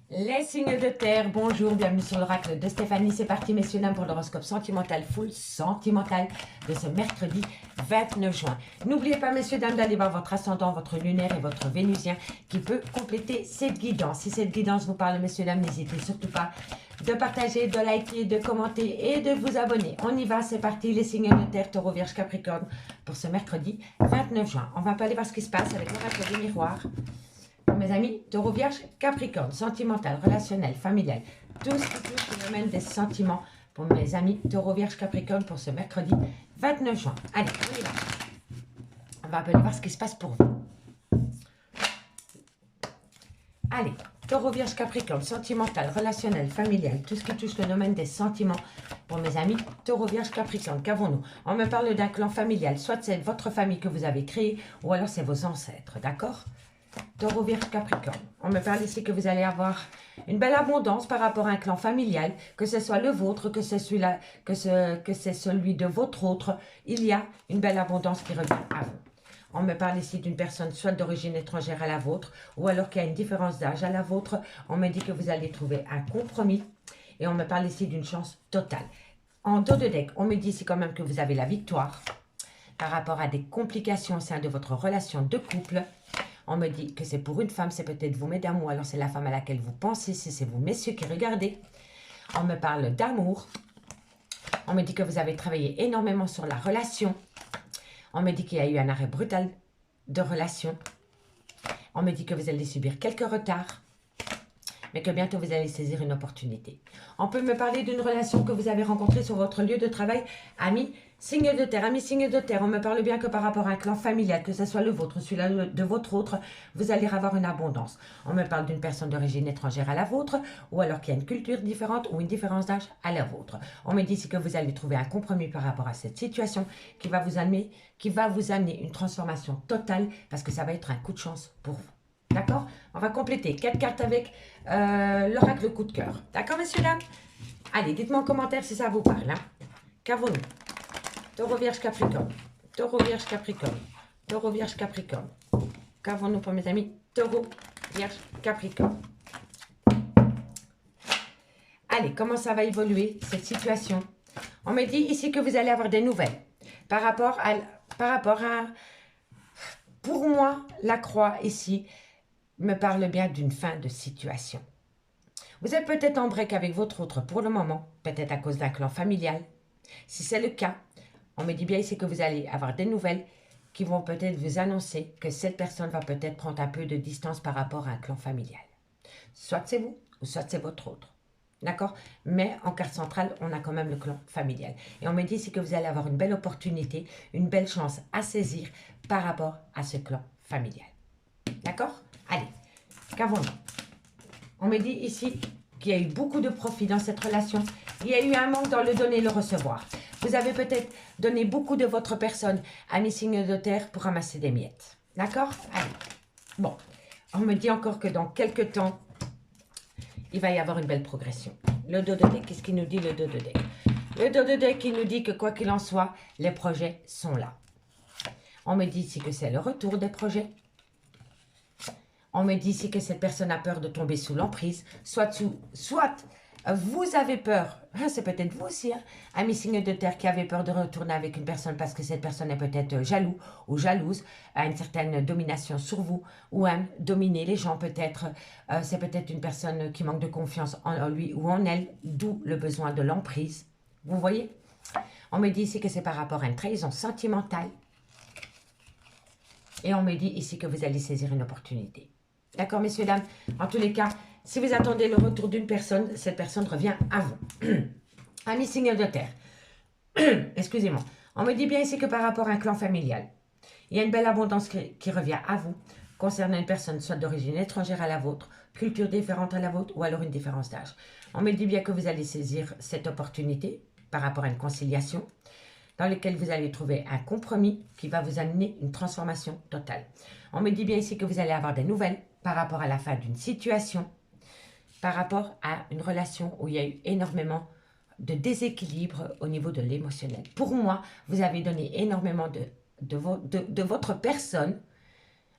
Les signes de terre, bonjour, bienvenue sur l'oracle de Stéphanie. C'est parti, messieurs, dames, pour l'horoscope sentimental, full sentimental de ce mercredi 29 juin. N'oubliez pas, messieurs, dames, d'aller voir votre ascendant, votre lunaire et votre vénusien qui peut compléter cette guidance. Si cette guidance vous parle, messieurs, dames, n'hésitez surtout pas de partager, de liker, de commenter et de vous abonner. On y va, c'est parti, les signes de terre, taureau, vierge, capricorne pour ce mercredi 29 juin. On va pas aller voir ce qui se passe avec l'oracle des miroirs. Mes amis, taureau, vierge, capricorne, sentimental, relationnel, familial, tout ce qui touche le domaine des sentiments pour mes amis, taureau, vierge, capricorne pour ce mercredi 29 juin. Allez, on y va. On va aller voir ce qui se passe pour vous. Allez, taureau, vierge, capricorne, sentimental, relationnel, familial, tout ce qui touche le domaine des sentiments pour mes amis, taureau, vierge, capricorne. Qu'avons-nous? On me parle d'un clan familial, soit c'est votre famille que vous avez créée, ou alors c'est vos ancêtres, d'accord? Taureau, vierge, capricorne. On me parle ici que vous allez avoir une belle abondance par rapport à un clan familial, que ce soit le vôtre, que c'est celui de votre autre. Il y a une belle abondance qui revient à vous. On me parle ici d'une personne soit d'origine étrangère à la vôtre, ou alors qu'il y a une différence d'âge à la vôtre. On me dit que vous allez trouver un compromis. Et on me parle ici d'une chance totale. En dos de deck, on me dit ici quand même que vous avez la victoire par rapport à des complications au sein de votre relation de couple. On me dit que c'est pour une femme, c'est peut-être vous, mesdames, ou alors c'est la femme à laquelle vous pensez, si c'est vous, messieurs, qui regardez. On me parle d'amour. On me dit que vous avez travaillé énormément sur la relation. On me dit qu'il y a eu un arrêt brutal de relation. On me dit que vous allez subir quelques retards, mais que bientôt vous allez saisir une opportunité. On peut me parler d'une relation que vous avez rencontrée sur votre lieu de travail, amis, signe de terre, amis, signe de terre. On me parle bien que par rapport à un clan familial, que ce soit le vôtre, celui-là de votre autre, vous allez avoir une abondance. On me parle d'une personne d'origine étrangère à la vôtre, ou alors qu'il y a une culture différente ou une différence d'âge à la vôtre. On me dit ici que vous allez trouver un compromis par rapport à cette situation qui va vous amener une transformation totale, parce que ça va être un coup de chance pour vous. D'accord? On va compléter 4 cartes avec l'oracle coup de cœur. D'accord, messieurs, dames? Allez, dites-moi en commentaire si ça vous parle. Hein? Qu'avons-nous? Taureau, vierge, capricorne. Taureau, vierge, capricorne. Taureau, vierge, capricorne. Qu'avons-nous pour mes amis? Taureau, vierge, capricorne. Allez, comment ça va évoluer, cette situation? On me dit ici que vous allez avoir des nouvelles. Par rapport à pour moi, la croix ici me parle bien d'une fin de situation. Vous êtes peut-être en break avec votre autre pour le moment, peut-être à cause d'un clan familial. Si c'est le cas, on me dit bien ici que vous allez avoir des nouvelles qui vont peut-être vous annoncer que cette personne va peut-être prendre un peu de distance par rapport à un clan familial. Soit c'est vous, ou soit c'est votre autre. D'accord? Mais en carte centrale, on a quand même le clan familial. Et on me dit ici que vous allez avoir une belle opportunité, une belle chance à saisir par rapport à ce clan familial. D'accord? Allez, qu'avons-nous? On me dit ici qu'il y a eu beaucoup de profit dans cette relation. Il y a eu un manque dans le donner et le recevoir. Vous avez peut-être donné beaucoup de votre personne à mes signes de terre pour ramasser des miettes. D'accord? Allez. Bon, on me dit encore que dans quelques temps, il va y avoir une belle progression. Le dos de deck, qu'est-ce qu'il nous dit le dos de deck? Le dos de deck, il nous dit que quoi qu'il en soit, les projets sont là. On me dit ici que c'est le retour des projets. On me dit ici que cette personne a peur de tomber sous l'emprise. Soit vous avez peur, hein, c'est peut-être vous aussi, hein, ami signe de terre qui avait peur de retourner avec une personne parce que cette personne est peut-être jaloux ou jalouse, a une certaine domination sur vous, ou aime dominer les gens peut-être. C'est peut-être une personne qui manque de confiance en lui ou en elle, d'où le besoin de l'emprise. Vous voyez? On me dit ici que c'est par rapport à une trahison sentimentale. Et on me dit ici que vous allez saisir une opportunité. D'accord, messieurs, dames? En tous les cas, si vous attendez le retour d'une personne, cette personne revient à vous. Ami signe de terre. Excusez-moi. On me dit bien ici que par rapport à un clan familial, il y a une belle abondance qui revient à vous concernant une personne soit d'origine étrangère à la vôtre, culture différente à la vôtre ou alors une différence d'âge. On me dit bien que vous allez saisir cette opportunité par rapport à une conciliation dans lequel vous allez trouver un compromis qui va vous amener une transformation totale. On me dit bien ici que vous allez avoir des nouvelles par rapport à la fin d'une situation, par rapport à une relation où il y a eu énormément de déséquilibre au niveau de l'émotionnel. Pour moi, vous avez donné énormément de votre personne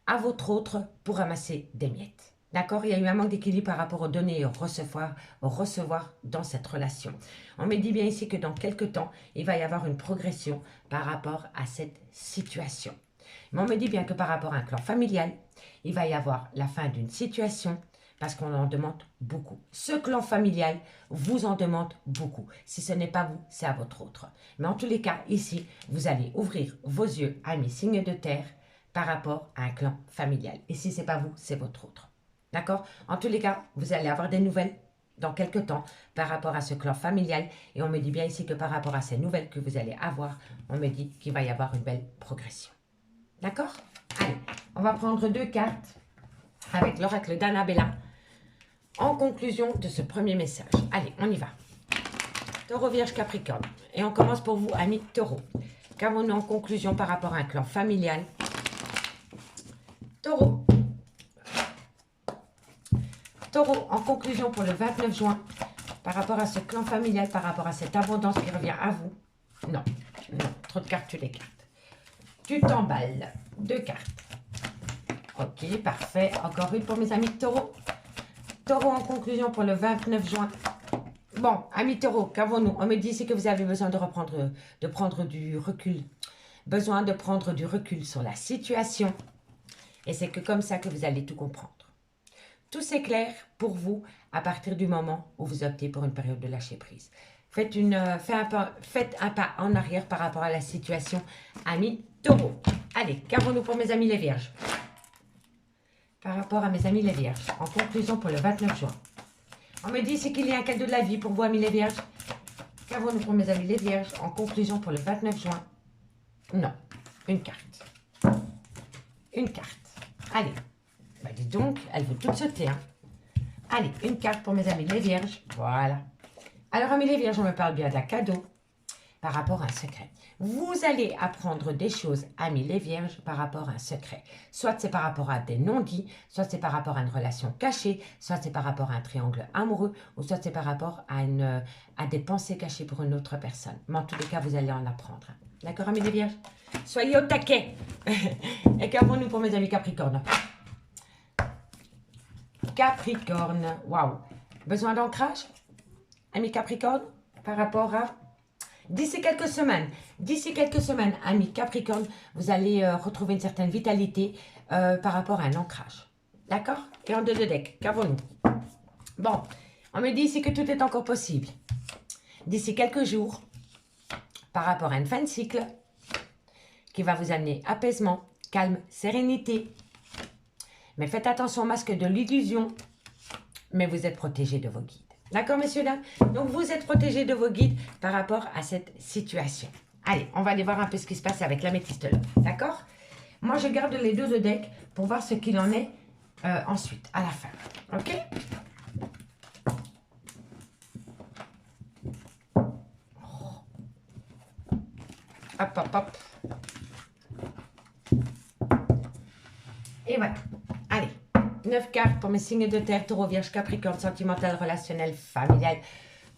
à votre autre pour ramasser des miettes. D'accord? Il y a eu un manque d'équilibre par rapport au donner et au recevoir dans cette relation. On me dit bien ici que dans quelques temps, il va y avoir une progression par rapport à cette situation. Mais on me dit bien que par rapport à un clan familial, il va y avoir la fin d'une situation parce qu'on en demande beaucoup. Ce clan familial vous en demande beaucoup. Si ce n'est pas vous, c'est à votre autre. Mais en tous les cas, ici, vous allez ouvrir vos yeux, amis signes de terre, par rapport à un clan familial. Et si ce n'est pas vous, c'est votre autre. D'accord? En tous les cas, vous allez avoir des nouvelles dans quelques temps par rapport à ce clan familial. Et on me dit bien ici que par rapport à ces nouvelles que vous allez avoir, on me dit qu'il va y avoir une belle progression. D'accord? Allez, on va prendre 2 cartes avec l'oracle d'Annabella en conclusion de ce premier message. Allez, on y va. Taureau, Vierge, Capricorne. Et on commence pour vous, amis Taureau. Qu'avons-nous en conclusion par rapport à un clan familial? Taureau. Taureau, en conclusion pour le 29 juin, par rapport à ce clan familial, par rapport à cette abondance qui revient à vous. Non, non, trop de cartes, tu les cartes. Tu t'emballes. 2 cartes. Ok, parfait. Encore une pour mes amis Taureau. Taureau, en conclusion pour le 29 juin. Bon, amis Taureau, qu'avons-nous? On me dit ici que vous avez besoin de prendre du recul. Besoin de prendre du recul sur la situation. Et c'est que comme ça que vous allez tout comprendre. Tout s'éclaire pour vous à partir du moment où vous optez pour une période de lâcher prise. Faites un pas en arrière par rapport à la situation, amis Taureau. Allez, qu'avons-nous pour mes amis les Vierges? Par rapport à mes amis les Vierges, en conclusion pour le 29 juin. On me dit ici qu'il y a un cadeau de la vie pour vous, amis les Vierges. Qu'avons-nous pour mes amis les Vierges, en conclusion pour le 29 juin? Non, une carte. Une carte. Allez. Bah dis donc, elle veut toutes sauter. Hein. Allez, une carte pour mes amis les Vierges. Voilà. Alors, amis les Vierges, on me parle bien d'un cadeau par rapport à un secret. Vous allez apprendre des choses, amis les Vierges, par rapport à un secret. Soit c'est par rapport à des non-dits, soit c'est par rapport à une relation cachée, soit c'est par rapport à un triangle amoureux, ou soit c'est par rapport à des pensées cachées pour une autre personne. Mais en tous les cas, vous allez en apprendre. D'accord, amis les Vierges? Soyez au taquet. Et qu'avons-nous pour mes amis Capricorne? Capricorne, waouh. Besoin d'ancrage, amis Capricorne, par rapport à... D'ici quelques semaines, amis Capricorne, vous allez retrouver une certaine vitalité par rapport à un ancrage. D'accord? Et en 2 de deck, qu'avons-nous? Bon, on me dit ici que tout est encore possible. D'ici quelques jours, par rapport à une fin de cycle, qui va vous amener apaisement, calme, sérénité. Mais faites attention au masque de l'illusion, mais vous êtes protégé de vos guides. D'accord, messieurs, dames? Donc, vous êtes protégés de vos guides par rapport à cette situation. Allez, on va aller voir un peu ce qui se passe avec l'améthyste là. D'accord? Moi, je garde les 2 de deck pour voir ce qu'il en est ensuite, à la fin. OK? Hop, hop, hop. Et voilà. Allez. 9 cartes pour mes signes de terre, Taureau, Vierge, Capricorne, sentimental, relationnel, familial.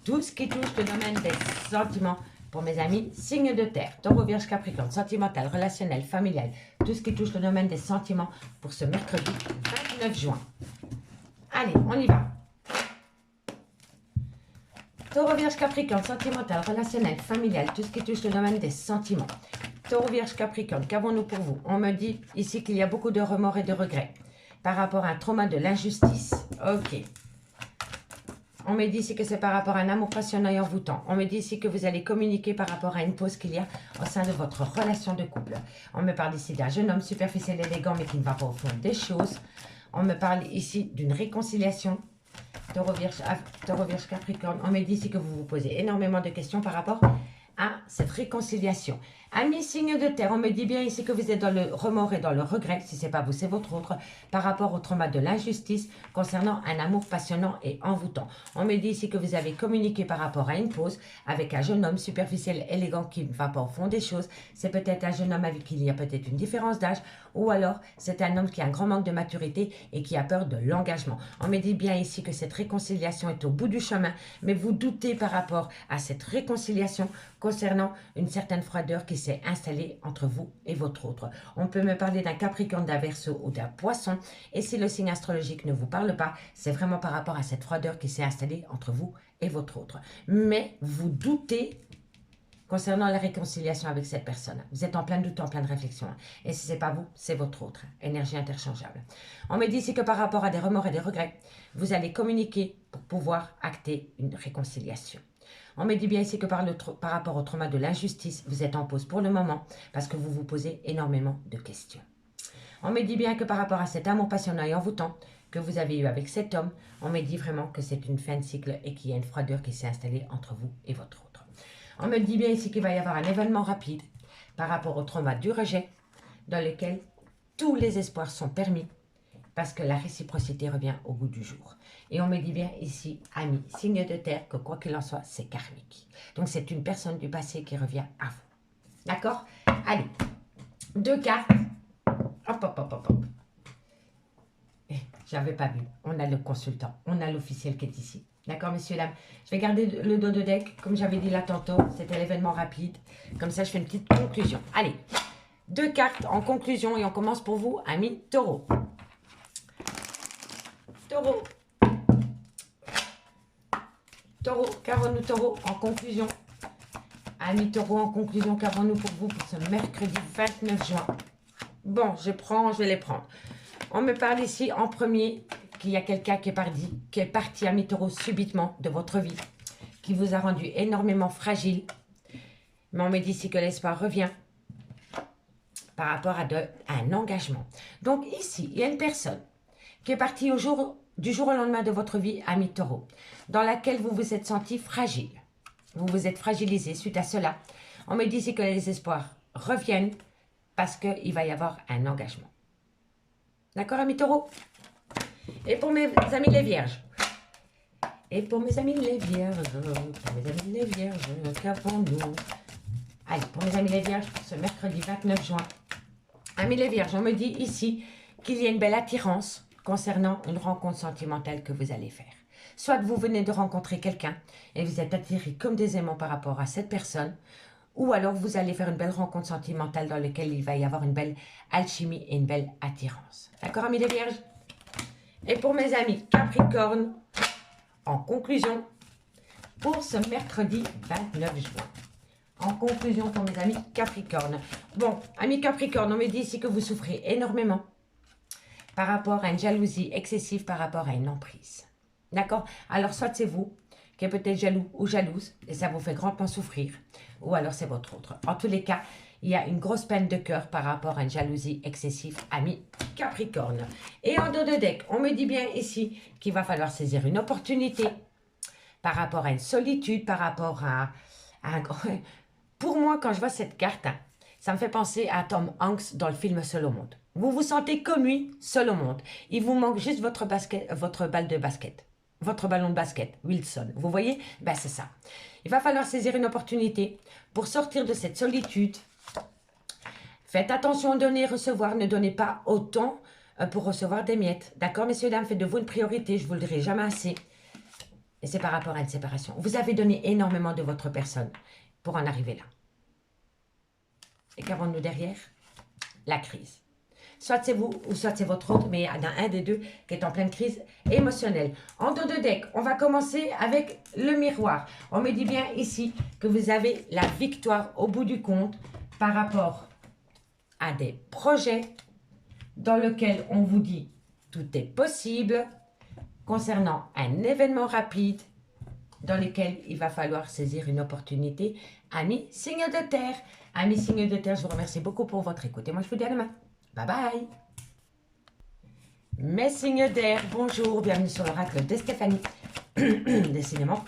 Tout ce qui touche le domaine des sentiments pour mes amis, signes de terre, Taureau, Vierge, Capricorne, sentimental, relationnel, familial. Tout ce qui touche le domaine des sentiments pour ce mercredi 29 juin. Allez, on y va. Taureau, Vierge, Capricorne, sentimental, relationnel, familial. Tout ce qui touche le domaine des sentiments. Taureau, Vierge, Capricorne, qu'avons-nous pour vous? On me dit ici qu'il y a beaucoup de remords et de regrets. Par rapport à un trauma de l'injustice. Ok. On me dit ici que c'est par rapport à un amour passionnel et envoûtant. On me dit ici que vous allez communiquer par rapport à une pause qu'il y a au sein de votre relation de couple. On me parle ici d'un jeune homme superficiel élégant mais qui ne va pas au fond des choses. On me parle ici d'une réconciliation. Taureau, Vierge, Capricorne. On me dit ici que vous vous posez énormément de questions par rapport à cette réconciliation. Amis signes de terre, on me dit bien ici que vous êtes dans le remords et dans le regret, si ce n'est pas vous, c'est votre autre, par rapport au trauma de l'injustice concernant un amour passionnant et envoûtant. On me dit ici que vous avez communiqué par rapport à une pause avec un jeune homme superficiel, élégant, qui ne va pas au fond des choses. C'est peut-être un jeune homme avec qui il y a peut-être une différence d'âge, ou alors c'est un homme qui a un grand manque de maturité et qui a peur de l'engagement. On me dit bien ici que cette réconciliation est au bout du chemin, mais vous doutez par rapport à cette réconciliation concernant une certaine froideur qui s'est installé entre vous et votre autre. On peut me parler d'un Capricorne, d'un Verseau ou d'un Poisson. Et si le signe astrologique ne vous parle pas, c'est vraiment par rapport à cette froideur qui s'est installée entre vous et votre autre. Mais vous doutez concernant la réconciliation avec cette personne. Vous êtes en plein doute, en pleine réflexion. Et si ce n'est pas vous, c'est votre autre. Énergie interchangeable. On me dit ici que par rapport à des remords et des regrets, vous allez communiquer pour pouvoir acter une réconciliation. On me dit bien ici que par rapport au trauma de l'injustice, vous êtes en pause pour le moment parce que vous vous posez énormément de questions. On me dit bien que par rapport à cet amour passionnant et envoûtant que vous avez eu avec cet homme, on me dit vraiment que c'est une fin de cycle et qu'il y a une froideur qui s'est installée entre vous et votre autre. On me dit bien ici qu'il va y avoir un événement rapide par rapport au trauma du rejet dans lequel tous les espoirs sont permis parce que la réciprocité revient au goût du jour. Et on me dit bien ici, ami, signe de terre, que quoi qu'il en soit, c'est karmique. Donc c'est une personne du passé qui revient à vous. D'accord? Allez, 2 cartes. Hop, hop, hop, hop, hop. J'avais pas vu. On a le consultant, on a l'officiel qui est ici. D'accord, messieurs, dames? Je vais garder le dos de deck, comme j'avais dit là tantôt. C'était l'événement rapide. Comme ça, je fais une petite conclusion. Allez, 2 cartes en conclusion et on commence pour vous, amis taureau. Taureau. Taureau, qu'avons-nous taureau en conclusion? Amis taureau, en conclusion, qu'avons-nous pour vous pour ce mercredi 29 juin? Bon, je vais les prendre. On me parle ici en premier qu'il y a quelqu'un qui est parti, amis taureau, subitement de votre vie, qui vous a rendu énormément fragile. Mais on me dit ici que l'espoir revient par rapport à un engagement. Donc ici, il y a une personne qui est partie du jour au lendemain de votre vie, amis taureau, dans laquelle vous vous êtes senti fragile. Vous vous êtes fragilisé suite à cela. On me dit ici que les espoirs reviennent parce qu'il va y avoir un engagement. D'accord, amis taureau? Et pour mes amis les vierges. Et pour mes amis les vierges, qu'avons-nous? Allez, pour mes amis les vierges, ce mercredi 29 juin. Amis les vierges, on me dit ici qu'il y a une belle attirance concernant une rencontre sentimentale que vous allez faire. Soit vous venez de rencontrer quelqu'un et vous êtes attiré comme des aimants par rapport à cette personne, ou alors vous allez faire une belle rencontre sentimentale dans laquelle il va y avoir une belle alchimie et une belle attirance. D'accord, amis les vierges? Et pour mes amis Capricorne, en conclusion, pour ce mercredi 29 juin. En conclusion pour mes amis Capricorne. Bon, amis Capricorne, on me dit ici que vous souffrez énormément par rapport à une jalousie excessive, par rapport à une emprise. D'accord? Alors, soit c'est vous qui êtes peut-être jaloux ou jalouse et ça vous fait grandement souffrir, ou alors c'est votre autre. En tous les cas, il y a une grosse peine de cœur par rapport à une jalousie excessive, ami Capricorne. Et en dos de deck, on me dit bien ici qu'il va falloir saisir une opportunité par rapport à une solitude, par rapport à Pour moi, quand je vois cette carte, ça me fait penser à Tom Hanks dans le film Seul au monde. Vous vous sentez comme lui, seul au monde. Il vous manque juste votre balle de basket. Votre ballon de basket, Wilson. Vous voyez? Ben, c'est ça. Il va falloir saisir une opportunité pour sortir de cette solitude. Faites attention, donner et recevoir. Ne donnez pas autant pour recevoir des miettes. D'accord, messieurs, dames? Faites de vous une priorité. Je ne vous le dirai jamais assez. Et c'est par rapport à une séparation. Vous avez donné énormément de votre personne pour en arriver là. Et qu'avons-nous derrière? La crise. Soit c'est vous ou soit c'est votre autre, mais il y en a un des deux qui est en pleine crise émotionnelle. En dos de deck, on va commencer avec le miroir. On me dit bien ici que vous avez la victoire au bout du compte par rapport à des projets dans lesquels on vous dit tout est possible concernant un événement rapide dans lequel il va falloir saisir une opportunité. Amis signe de terre, amis signe de terre, je vous remercie beaucoup pour votre écoute. Et moi, je vous dis à demain. Bye bye. Mes signes d'air, bonjour, bienvenue sur l'oracle de Stéphanie. Décidément.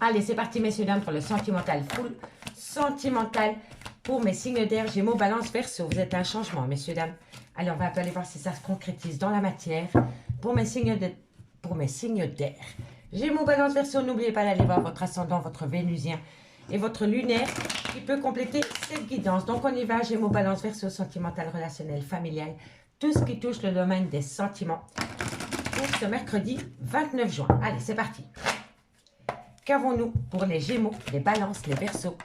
Allez, c'est parti, messieurs, dames, pour le sentimental full. Sentimental pour mes signes d'air, Gémeaux, Balance, Verseau. Vous êtes un changement, messieurs, dames. Allez, on va un peu aller voir si ça se concrétise dans la matière. Pour mes signes d'air. Gémeaux, Balance, Verseau, n'oubliez pas d'aller voir votre ascendant, votre vénusien et votre lunaire qui peut compléter cette guidance. Donc, on y va, Gémeaux, Balance, Verseau, sentimental, relationnel, familial, tout ce qui touche le domaine des sentiments pour ce mercredi 29 juin. Allez, c'est parti. Qu'avons-nous pour les Gémeaux, les Balances, les Verseaux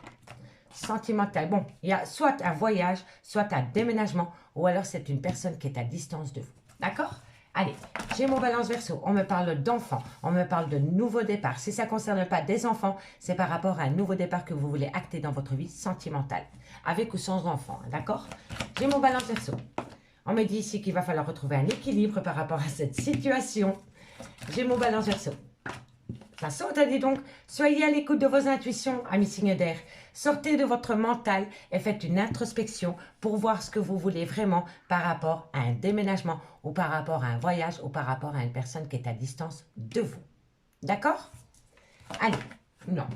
sentimentale. Bon, il y a soit un voyage, soit un déménagement, ou alors c'est une personne qui est à distance de vous. D'accord? Allez, Gémeaux, Balance, Verseau, on me parle d'enfants, on me parle de nouveau départ. Si ça ne concerne pas des enfants, c'est par rapport à un nouveau départ que vous voulez acter dans votre vie sentimentale, avec ou sans enfants, d'accord? Gémeaux, Balance, Verseau, on me dit ici qu'il va falloir retrouver un équilibre par rapport à cette situation. Gémeaux, Balance, Verseau. Ça saute, dit donc, soyez à l'écoute de vos intuitions, amis signes d'air. Sortez de votre mental et faites une introspection pour voir ce que vous voulez vraiment par rapport à un déménagement ou par rapport à un voyage ou par rapport à une personne qui est à distance de vous. D'accord? Allez, non.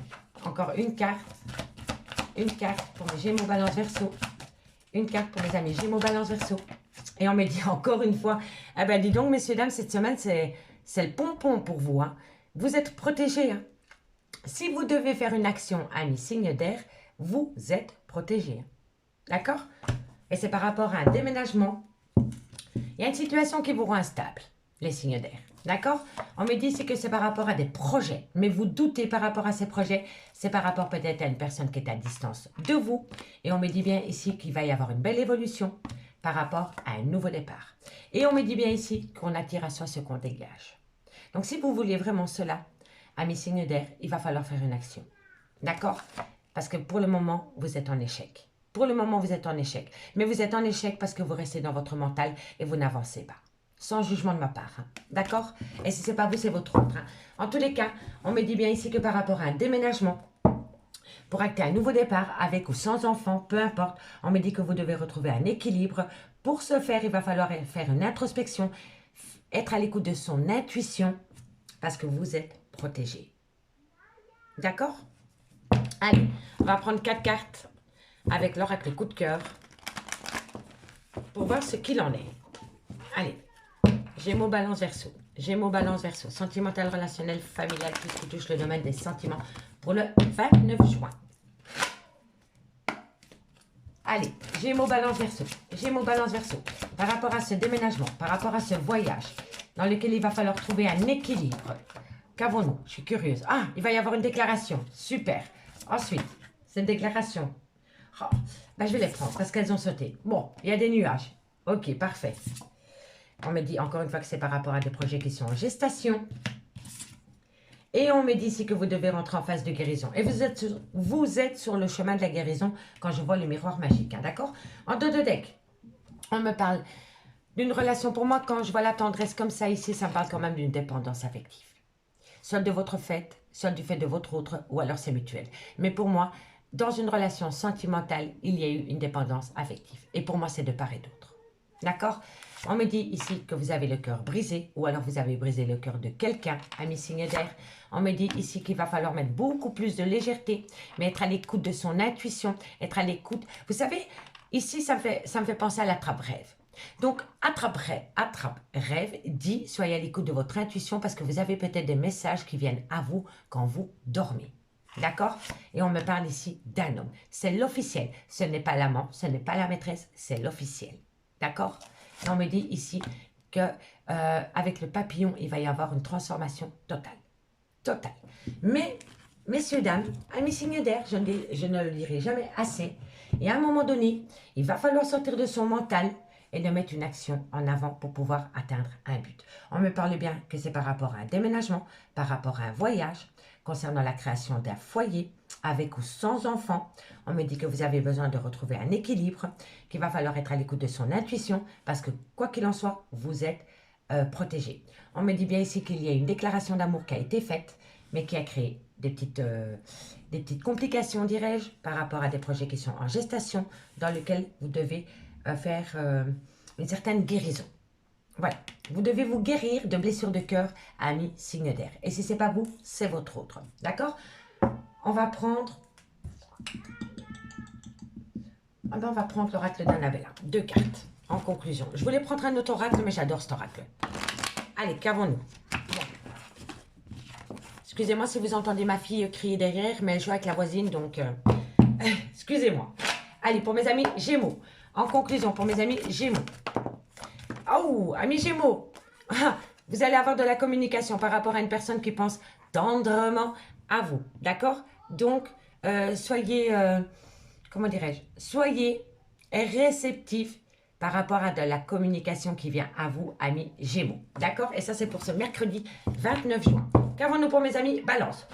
Encore une carte. Une carte pour mes Gémeaux, Balance, Verseau. Une carte pour mes amis Gémeaux, Balance, Verseau. Et on me dit encore une fois, eh ben dis donc, messieurs, dames, cette semaine, c'est le pompon pour vous, hein. Vous êtes protégés. Hein. Si vous devez faire une action, amis signe d'air, vous êtes protégés. Hein. D'accord? Et c'est par rapport à un déménagement. Il y a une situation qui vous rend instable, les signes d'air. D'accord? On me dit ici que c'est par rapport à des projets. Mais vous doutez par rapport à ces projets. C'est par rapport peut-être à une personne qui est à distance de vous. Et on me dit bien ici qu'il va y avoir une belle évolution par rapport à un nouveau départ. Et on me dit bien ici qu'on attire à soi ce qu'on dégage. Donc, si vous voulez vraiment cela, amis signes d'air, il va falloir faire une action. D'accord? Parce que pour le moment, vous êtes en échec. Pour le moment, vous êtes en échec. Mais vous êtes en échec parce que vous restez dans votre mental et vous n'avancez pas. Sans jugement de ma part. Hein. D'accord? Et si ce n'est pas vous, c'est votre autre. Hein. En tous les cas, on me dit bien ici que par rapport à un déménagement, pour acter un nouveau départ, avec ou sans enfant, peu importe, on me dit que vous devez retrouver un équilibre. Pour ce faire, il va falloir faire une introspection, être à l'écoute de son intuition parce que vous êtes protégé. D'accord? Allez, on va prendre 4 cartes avec l'oracle coup de cœur pour voir ce qu'il en est. Allez, Gémeaux, Balance, Verseau. Gémeaux, Balance, Verseau. Sentimental, relationnel, familial, tout ce qui touche le domaine des sentiments pour le 29 juin. Allez, Gémeaux, Balance, Verseau. Gémeaux, Balance, Verseau. Par rapport à ce déménagement, par rapport à ce voyage, dans lequel il va falloir trouver un équilibre. Qu'avons-nous? Je suis curieuse. Ah, il va y avoir une déclaration. Super. Ensuite, cette déclaration. Oh, ben je vais les prendre parce qu'elles ont sauté. Bon, il y a des nuages. Ok, parfait. On me dit encore une fois que c'est par rapport à des projets qui sont en gestation. Et on me dit ici que vous devez rentrer en phase de guérison. Et vous êtes sur le chemin de la guérison quand je vois le miroir magique. Hein, d'accord? En dos de deck, on me parle d'une relation. Pour moi, quand je vois la tendresse comme ça ici, ça me parle quand même d'une dépendance affective. Soit de votre fait, soit du fait de votre autre, ou alors c'est mutuel. Mais pour moi, dans une relation sentimentale, il y a eu une dépendance affective. Et pour moi, c'est de part et d'autre. D'accord? On me dit ici que vous avez le cœur brisé, ou alors vous avez brisé le cœur de quelqu'un, ami signe d'air. On me dit ici qu'il va falloir mettre beaucoup plus de légèreté, mais être à l'écoute de son intuition, être à l'écoute. Vous savez, ici, ça me fait penser à l'attrape-rêve. Donc, attrape-rêve dit, soyez à l'écoute de votre intuition parce que vous avez peut-être des messages qui viennent à vous quand vous dormez. D'accord? Et on me parle ici d'un homme. C'est l'officiel. Ce n'est pas l'amant, ce n'est pas la maîtresse, c'est l'officiel. D'accord? Et on me dit ici que avec le papillon, il va y avoir une transformation totale. Totale. Mais, messieurs, dames, amis signes d'air, je ne le dirai jamais assez. Et à un moment donné, il va falloir sortir de son mental et de mettre une action en avant pour pouvoir atteindre un but. On me parle bien que c'est par rapport à un déménagement, par rapport à un voyage, concernant la création d'un foyer, avec ou sans enfant. On me dit que vous avez besoin de retrouver un équilibre, qu'il va falloir être à l'écoute de son intuition, parce que quoi qu'il en soit, vous êtes protégé. On me dit bien ici qu'il y a une déclaration d'amour qui a été faite, mais qui a créé des petites complications, dirais-je, par rapport à des projets qui sont en gestation, dans lesquels vous devez faire une certaine guérison. Voilà, vous devez vous guérir de blessures de cœur, amis signe d'air. Et si ce n'est pas vous, c'est votre autre. D'accord? On va prendre... on va prendre l'oracle d'Annabella. 2 cartes, en conclusion. Je voulais prendre un autre oracle, mais j'adore cet oracle. Allez, qu'avons-nous? Bon. Excusez-moi si vous entendez ma fille crier derrière, mais elle joue avec la voisine, donc... excusez-moi. Allez, pour mes amis Gémeaux. En conclusion, pour mes amis Gémeaux. Oh, amis Gémeaux, vous allez avoir de la communication par rapport à une personne qui pense tendrement à vous, d'accord? Donc, soyez comment dirais-je, soyez réceptifs par rapport à de la communication qui vient à vous, amis Gémeaux. D'accord? Et ça, c'est pour ce mercredi 29 juin. Qu'avons-nous pour mes amis Balance?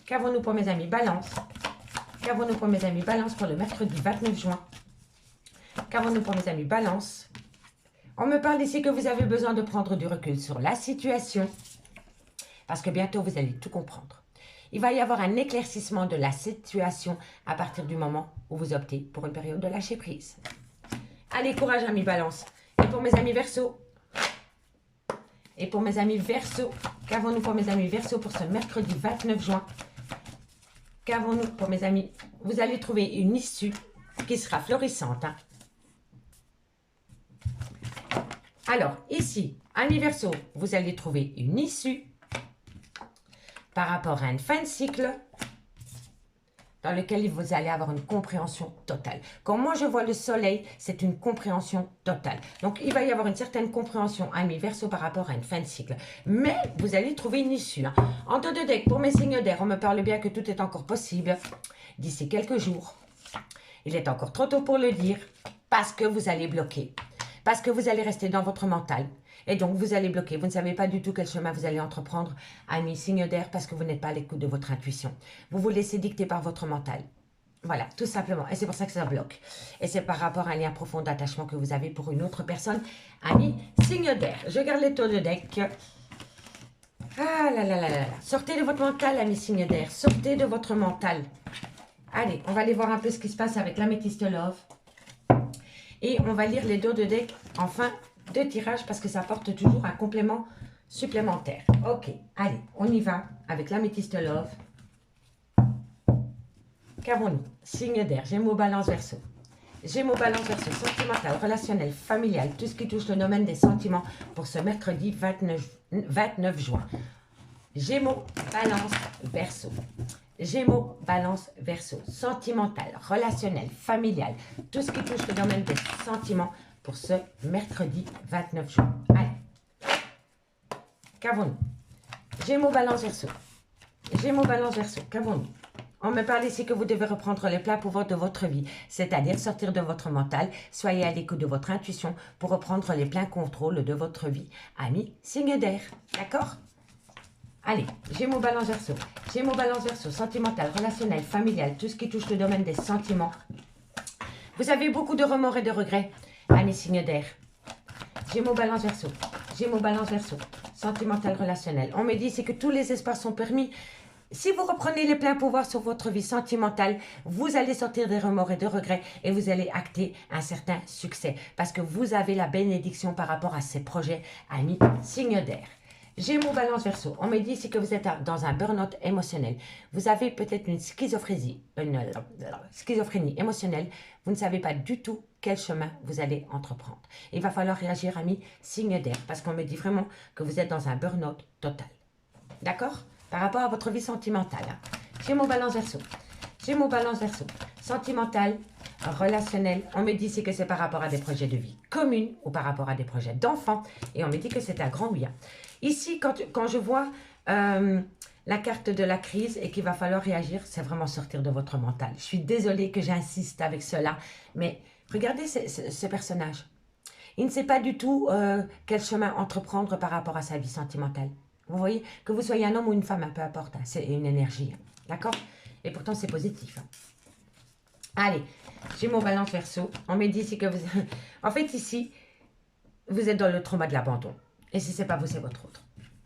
Qu'avons-nous pour mes amis Balance? Qu'avons-nous pour mes amis Balance pour le mercredi 29 juin? Qu'avons-nous pour mes amis Balance? On me parle ici que vous avez besoin de prendre du recul sur la situation parce que bientôt, vous allez tout comprendre. Il va y avoir un éclaircissement de la situation à partir du moment où vous optez pour une période de lâcher prise. Allez, courage, amis Balance. Et pour mes amis Verseau? Et pour mes amis Verseau, qu'avons-nous pour mes amis Verseau pour ce mercredi 29 juin? Qu'avons-nous pour mes amis? Vous allez trouver une issue qui sera florissante. Hein? Alors, ici, amis Verseau, vous allez trouver une issue par rapport à une fin de cycle dans lequel vous allez avoir une compréhension totale. Quand moi je vois le soleil, c'est une compréhension totale. Donc il va y avoir une certaine compréhension, amis Verseau, par rapport à une fin de cycle. Mais vous allez trouver une issue. Hein. En dos de deck, pour mes signes d'air, on me parle bien que tout est encore possible d'ici quelques jours. Il est encore trop tôt pour le dire parce que vous allez bloquer. Parce que vous allez rester dans votre mental. Et donc, vous allez bloquer. Vous ne savez pas du tout quel chemin vous allez entreprendre, amis signes d'air, parce que vous n'êtes pas à l'écoute de votre intuition. Vous vous laissez dicter par votre mental. Voilà, tout simplement. Et c'est pour ça que ça bloque. Et c'est par rapport à un lien profond d'attachement que vous avez pour une autre personne, amis signes d'air. Je garde les taux de deck. Ah là là là là. Sortez de votre mental, amis signes d'air. Sortez de votre mental. Allez, on va aller voir un peu ce qui se passe avec l'améthyste love. Et on va lire les dos de deck en fin de tirage parce que ça apporte toujours un complément supplémentaire. Ok, allez, on y va avec l'améthyste love. Qu'avons-nous? Signe d'air, Gémeaux, Balance, Verseau. Gémeaux, Balance, Verseau, sentimental, relationnel, familial, tout ce qui touche le domaine des sentiments pour ce mercredi 29 juin. Gémeaux, Balance, Verseau. Gémeaux, Balance, Verseau, sentimental, relationnel, familial, tout ce qui touche le domaine des sentiments pour ce mercredi 29 juin. Allez, qu'avons-nous? Gémeaux, Balance, Verseau. Gémeaux, Balance, Verseau, qu'avons-nous? On me parle ici que vous devez reprendre le plein pouvoir de votre vie, c'est-à-dire sortir de votre mental, soyez à l'écoute de votre intuition pour reprendre les pleins contrôles de votre vie. Amis, signe d'air, d'accord? Allez, Gémeaux, Balance, Verseau. Gémeaux, Balance, Verseau, sentimental, relationnel, familial, tout ce qui touche le domaine des sentiments. Vous avez beaucoup de remords et de regrets, amis signes d'air. Gémeaux, Balance, Verseau. Gémeaux, Balance, Verseau, sentimental, relationnel. On me dit c'est que tous les espaces sont permis. Si vous reprenez les pleins pouvoirs sur votre vie sentimentale, vous allez sortir des remords et de regrets et vous allez acter un certain succès parce que vous avez la bénédiction par rapport à ces projets, amis signes d'air. Gémeaux, Balance, Verseau, on me dit c'est que vous êtes dans un burn-out émotionnel. Vous avez peut-être une schizophrénie émotionnelle. Vous ne savez pas du tout quel chemin vous allez entreprendre. Il va falloir réagir, amis, signe d'air, parce qu'on me dit vraiment que vous êtes dans un burn-out total. D'accord? Par rapport à votre vie sentimentale. Hein. Gémeaux, Balance, Verseau. Gémeaux, Balance, Verseau, sentimental, relationnel. On me dit c'est que c'est par rapport à des projets de vie communs ou par rapport à des projets d'enfants. Et on me dit que c'est un grand oui. Hein. Ici, quand je vois la carte de la crise et qu'il va falloir réagir, c'est vraiment sortir de votre mental. Je suis désolée que j'insiste avec cela, mais regardez ce personnage. Il ne sait pas du tout quel chemin entreprendre par rapport à sa vie sentimentale. Vous voyez, que vous soyez un homme ou une femme, peu importe, hein, c'est une énergie. Hein, d'accord? Et pourtant, c'est positif. Hein. Allez, Gémeaux, Balance, Verseau. On me dit ici que vous... En fait, ici, vous êtes dans le trauma de l'abandon. Et si ce n'est pas vous, c'est votre autre.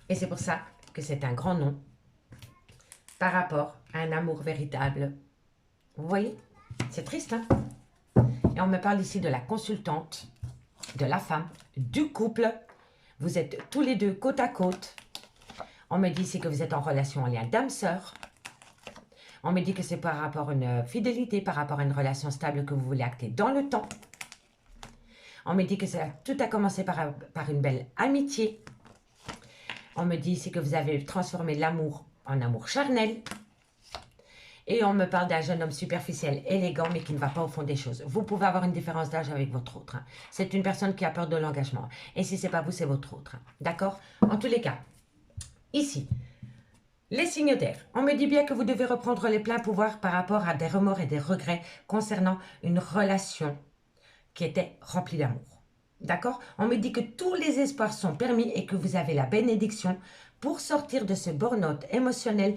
Et c'est pour ça que c'est un grand nom par rapport à un amour véritable. Vous voyez? C'est triste, hein? Et on me parle ici de la consultante, de la femme, du couple. Vous êtes tous les deux côte à côte. On me dit ici que vous êtes en relation en lien d'âme-sœur. On me dit que c'est par rapport à une fidélité, par rapport à une relation stable que vous voulez acter dans le temps. On me dit que tout a commencé par une belle amitié. On me dit ici que vous avez transformé l'amour en amour charnel. Et on me parle d'un jeune homme superficiel, élégant, mais qui ne va pas au fond des choses. Vous pouvez avoir une différence d'âge avec votre autre. Hein. C'est une personne qui a peur de l'engagement. Et si ce n'est pas vous, c'est votre autre. Hein. D'accord? En tous les cas, ici, Les signes d'air. On me dit bien que vous devez reprendre les pleins pouvoirs par rapport à des remords et des regrets concernant une relation qui était remplie d'amour. D'accord? On me dit que tous les espoirs sont permis et que vous avez la bénédiction pour sortir de ce burn-out émotionnel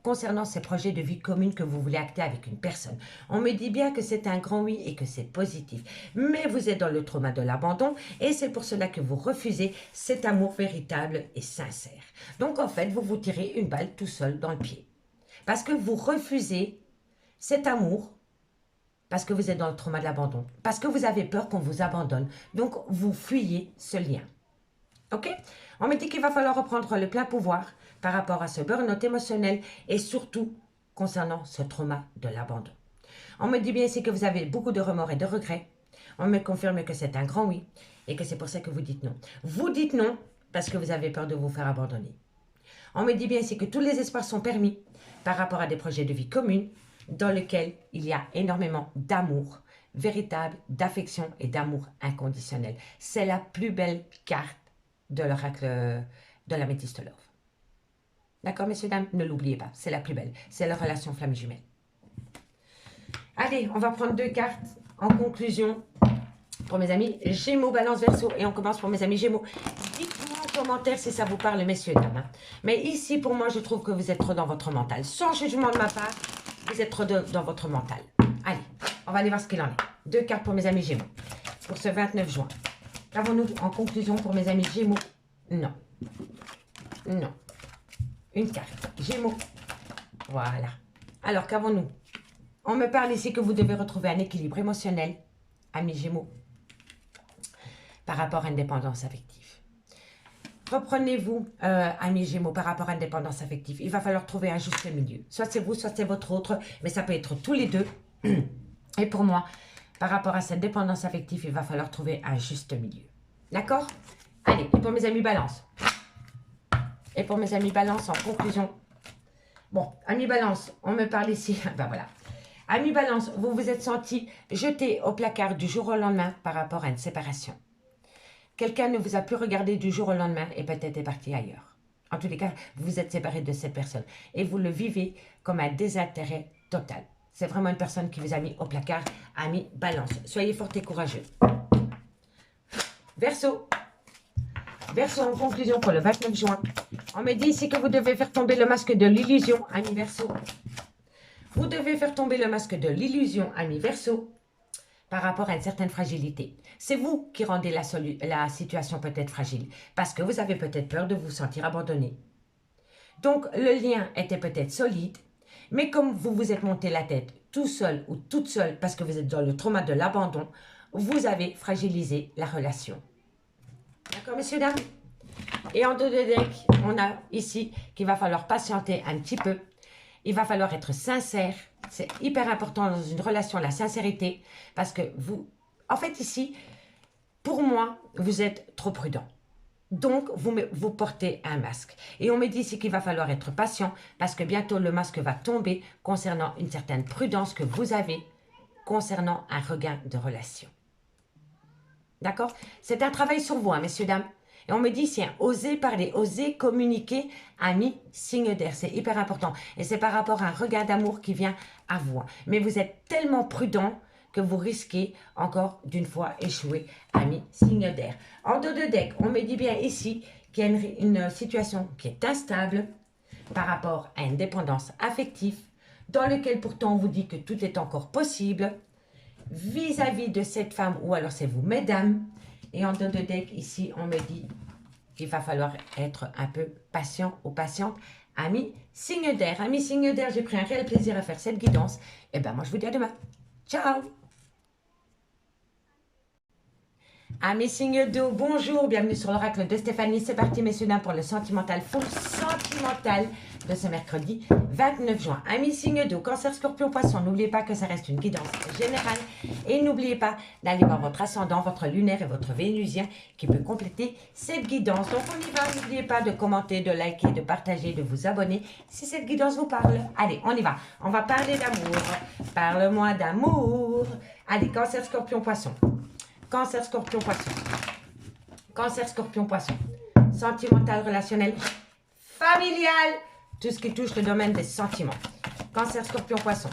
concernant ces projets de vie commune que vous voulez acter avec une personne. On me dit bien que c'est un grand oui et que c'est positif. Mais vous êtes dans le trauma de l'abandon et c'est pour cela que vous refusez cet amour véritable et sincère. Donc en fait, vous vous tirez une balle tout seul dans le pied. Parce que vous refusez cet amour parce que vous êtes dans le trauma de l'abandon, parce que vous avez peur qu'on vous abandonne. Donc, vous fuyez ce lien. Ok? On me dit qu'il va falloir reprendre le plein pouvoir par rapport à ce burn-out émotionnel et surtout concernant ce trauma de l'abandon. On me dit bien ici que vous avez beaucoup de remords et de regrets. On me confirme que c'est un grand oui et que c'est pour ça que vous dites non. Vous dites non parce que vous avez peur de vous faire abandonner. On me dit bien ici que tous les espoirs sont permis par rapport à des projets de vie communs dans lesquels il y a énormément d'amour véritable, d'affection et d'amour inconditionnel. C'est la plus belle carte de l'oracle de l'améthyste love. D'accord, messieurs, dames? Ne l'oubliez pas, c'est la plus belle. C'est la relation flamme jumelle. Allez, on va prendre 2 cartes en conclusion pour mes amis Gémeaux, Balance, Verseau. Et on commence pour mes amis Gémeaux. Dites-moi en commentaire si ça vous parle, messieurs, dames. Mais ici, pour moi, je trouve que vous êtes trop dans votre mental. Sans jugement de ma part, vous êtes trop dans votre mental. Allez, on va aller voir ce qu'il en est. 2 cartes pour mes amis Gémeaux. Pour ce 29 juin. Qu'avons-nous en conclusion pour mes amis Gémeaux? Non. Non. Une carte. Gémeaux. Voilà. Alors, qu'avons-nous? On me parle ici que vous devez retrouver un équilibre émotionnel, amis Gémeaux, par rapport à une dépendance affective. Reprenez-vous, amis Gémeaux, par rapport à une dépendance affective. Il va falloir trouver un juste milieu. Soit c'est vous, soit c'est votre autre, mais ça peut être tous les deux. Et pour moi, par rapport à cette dépendance affective, il va falloir trouver un juste milieu. D'accord? Allez, et pour mes amis Balance. Et pour mes amis Balance, en conclusion. Bon, amis Balance, on me parle ici. Ben voilà. Amis Balance, vous vous êtes senti jeté au placard du jour au lendemain par rapport à une séparation. Quelqu'un ne vous a plus regardé du jour au lendemain et peut-être est parti ailleurs. En tous les cas, vous vous êtes séparé de cette personne et vous le vivez comme un désintérêt total. C'est vraiment une personne qui vous a mis au placard, amis Balance. Soyez fort et courageux. Verseau. Verseau en conclusion pour le 29 juin. On me dit ici que vous devez faire tomber le masque de l'illusion, amis Verseau. Vous devez faire tomber le masque de l'illusion, amis Verseau, par rapport à une certaine fragilité. C'est vous qui rendez la situation peut-être fragile, parce que vous avez peut-être peur de vous sentir abandonné. Donc, le lien était peut-être solide, mais comme vous vous êtes monté la tête tout seul ou toute seule, parce que vous êtes dans le trauma de l'abandon, vous avez fragilisé la relation. D'accord, messieurs, dames? Et en dos de deck, on a ici qu'il va falloir patienter un petit peu. Il va falloir être sincère. C'est hyper important dans une relation, la sincérité. Parce que vous... En fait, ici, pour moi, vous êtes trop prudent. Donc, vous portez un masque. Et on me dit ici qu'il va falloir être patient parce que bientôt, le masque va tomber concernant une certaine prudence que vous avez concernant un regain de relation. D'accord? C'est un travail sur vous, hein, messieurs, dames. Et on me dit, c'est oser parler, oser communiquer, amis, signe d'air. C'est hyper important. Et c'est par rapport à un regain d'amour qui vient à vous. Mais vous êtes tellement prudent que vous risquez encore d'une fois échouer, amis, signe d'air. En dos de deck, on me dit bien ici qu'il y a une situation qui est instable par rapport à une dépendance affective dans laquelle pourtant on vous dit que tout est encore possible vis-à-vis de cette femme ou alors c'est vous, mesdames. Et en dos de deck, ici, on me dit qu'il va falloir être un peu patient ou patiente. Amis, signe d'air. Amis, signe d'air, j'ai pris un réel plaisir à faire cette guidance. Et ben moi, je vous dis à demain. Ciao! Amis signes d'eau, bonjour, bienvenue sur l'oracle de Stéphanie. C'est parti, messieurs, dames, pour le sentimental, full sentimental de ce mercredi 29 juin. Amis signes d'eau, cancer, scorpion, poisson, n'oubliez pas que ça reste une guidance générale. Et n'oubliez pas d'aller voir votre ascendant, votre lunaire et votre vénusien qui peut compléter cette guidance. Donc on y va, n'oubliez pas de commenter, de liker, de partager, de vous abonner si cette guidance vous parle. Allez, on y va. On va parler d'amour. Parle-moi d'amour. Allez, cancer, scorpion, poisson. Cancer, scorpion, poisson. Cancer, scorpion, poisson. Sentimental, relationnel, familial. tout ce qui touche le domaine des sentiments. Cancer, Scorpion, Poisson.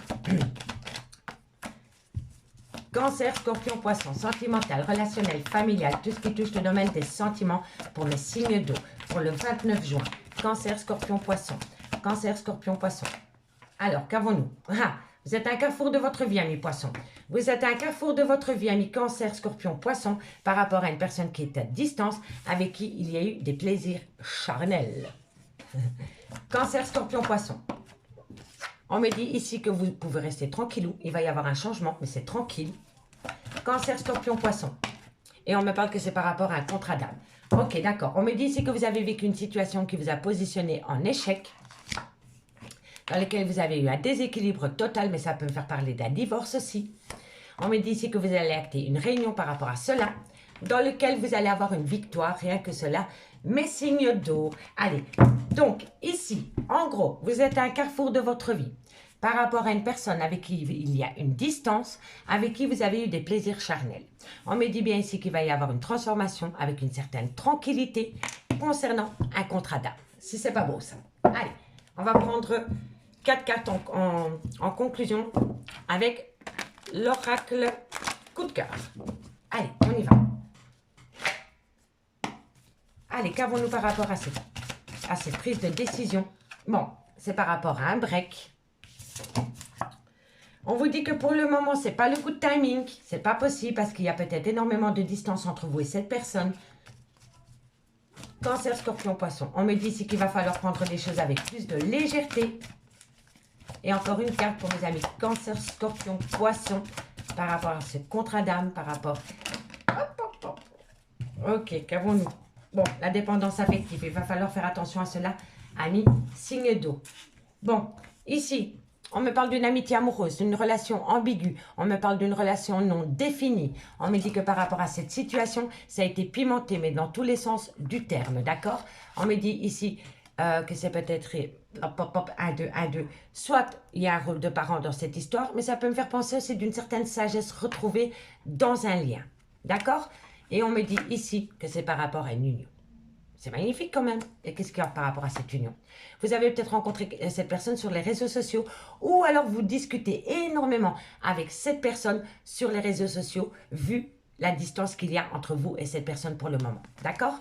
Cancer, Scorpion, Poisson, sentimental, relationnel, familial, tout ce qui touche le domaine des sentiments pour mes signes d'eau. Pour le 29 juin. Cancer, Scorpion, Poisson. Cancer, Scorpion, Poisson. Alors, qu'avons-nous? Ah, vous êtes un carrefour de votre vie, ami Poisson. Vous êtes un carrefour de votre vie, ami Cancer, Scorpion, Poisson, par rapport à une personne qui est à distance, avec qui il y a eu des plaisirs charnels. Cancer, Scorpion, Poisson. On me dit ici que vous pouvez rester tranquillou. Il va y avoir un changement, mais c'est tranquille. Cancer, Scorpion, Poisson. Et on me parle que c'est par rapport à un contrat d'âme. Ok, d'accord. On me dit ici que vous avez vécu une situation qui vous a positionné en échec, dans lequel vous avez eu un déséquilibre total, mais ça peut me faire parler d'un divorce aussi. On me dit ici que vous allez acter une réunion par rapport à cela, dans lequel vous allez avoir une victoire, rien que cela, mes signes d'eau. Allez, donc ici, en gros, vous êtes à un carrefour de votre vie, par rapport à une personne avec qui il y a une distance, avec qui vous avez eu des plaisirs charnels. On me dit bien ici qu'il va y avoir une transformation avec une certaine tranquillité concernant un contrat d'âme. Si c'est pas beau ça. Allez, on va prendre 4 cartes en conclusion avec l'oracle coup de cœur. Allez, on y va. Allez, qu'avons-nous par rapport à cette prise de décision? Bon, c'est par rapport à un break. On vous dit que pour le moment, c'est pas le good timing. C'est pas possible parce qu'il y a peut-être énormément de distance entre vous et cette personne. Cancer, Scorpion, Poisson. On me dit ici qu'il va falloir prendre les choses avec plus de légèreté. Et encore une carte pour mes amis Cancer, Scorpion, Poisson, par rapport à ce contrat d'âme, par rapport... Hop, hop, hop. Ok, qu'avons-nous? Bon, la dépendance affective, il va falloir faire attention à cela, amis, signe d'eau. Bon, ici, on me parle d'une amitié amoureuse, d'une relation ambiguë, on me parle d'une relation non définie. On me dit que par rapport à cette situation, ça a été pimenté, mais dans tous les sens du terme, d'accord? On me dit ici que c'est peut-être... Hop, hop, hop, 1, 2, 1, 2. Soit il y a un rôle de parent dans cette histoire, mais ça peut me faire penser aussi d'une certaine sagesse retrouvée dans un lien. D'accord? Et on me dit ici que c'est par rapport à une union. C'est magnifique quand même. Et qu'est-ce qu'il y a par rapport à cette union? Vous avez peut-être rencontré cette personne sur les réseaux sociaux ou alors vous discutez énormément avec cette personne sur les réseaux sociaux vu la distance qu'il y a entre vous et cette personne pour le moment. D'accord?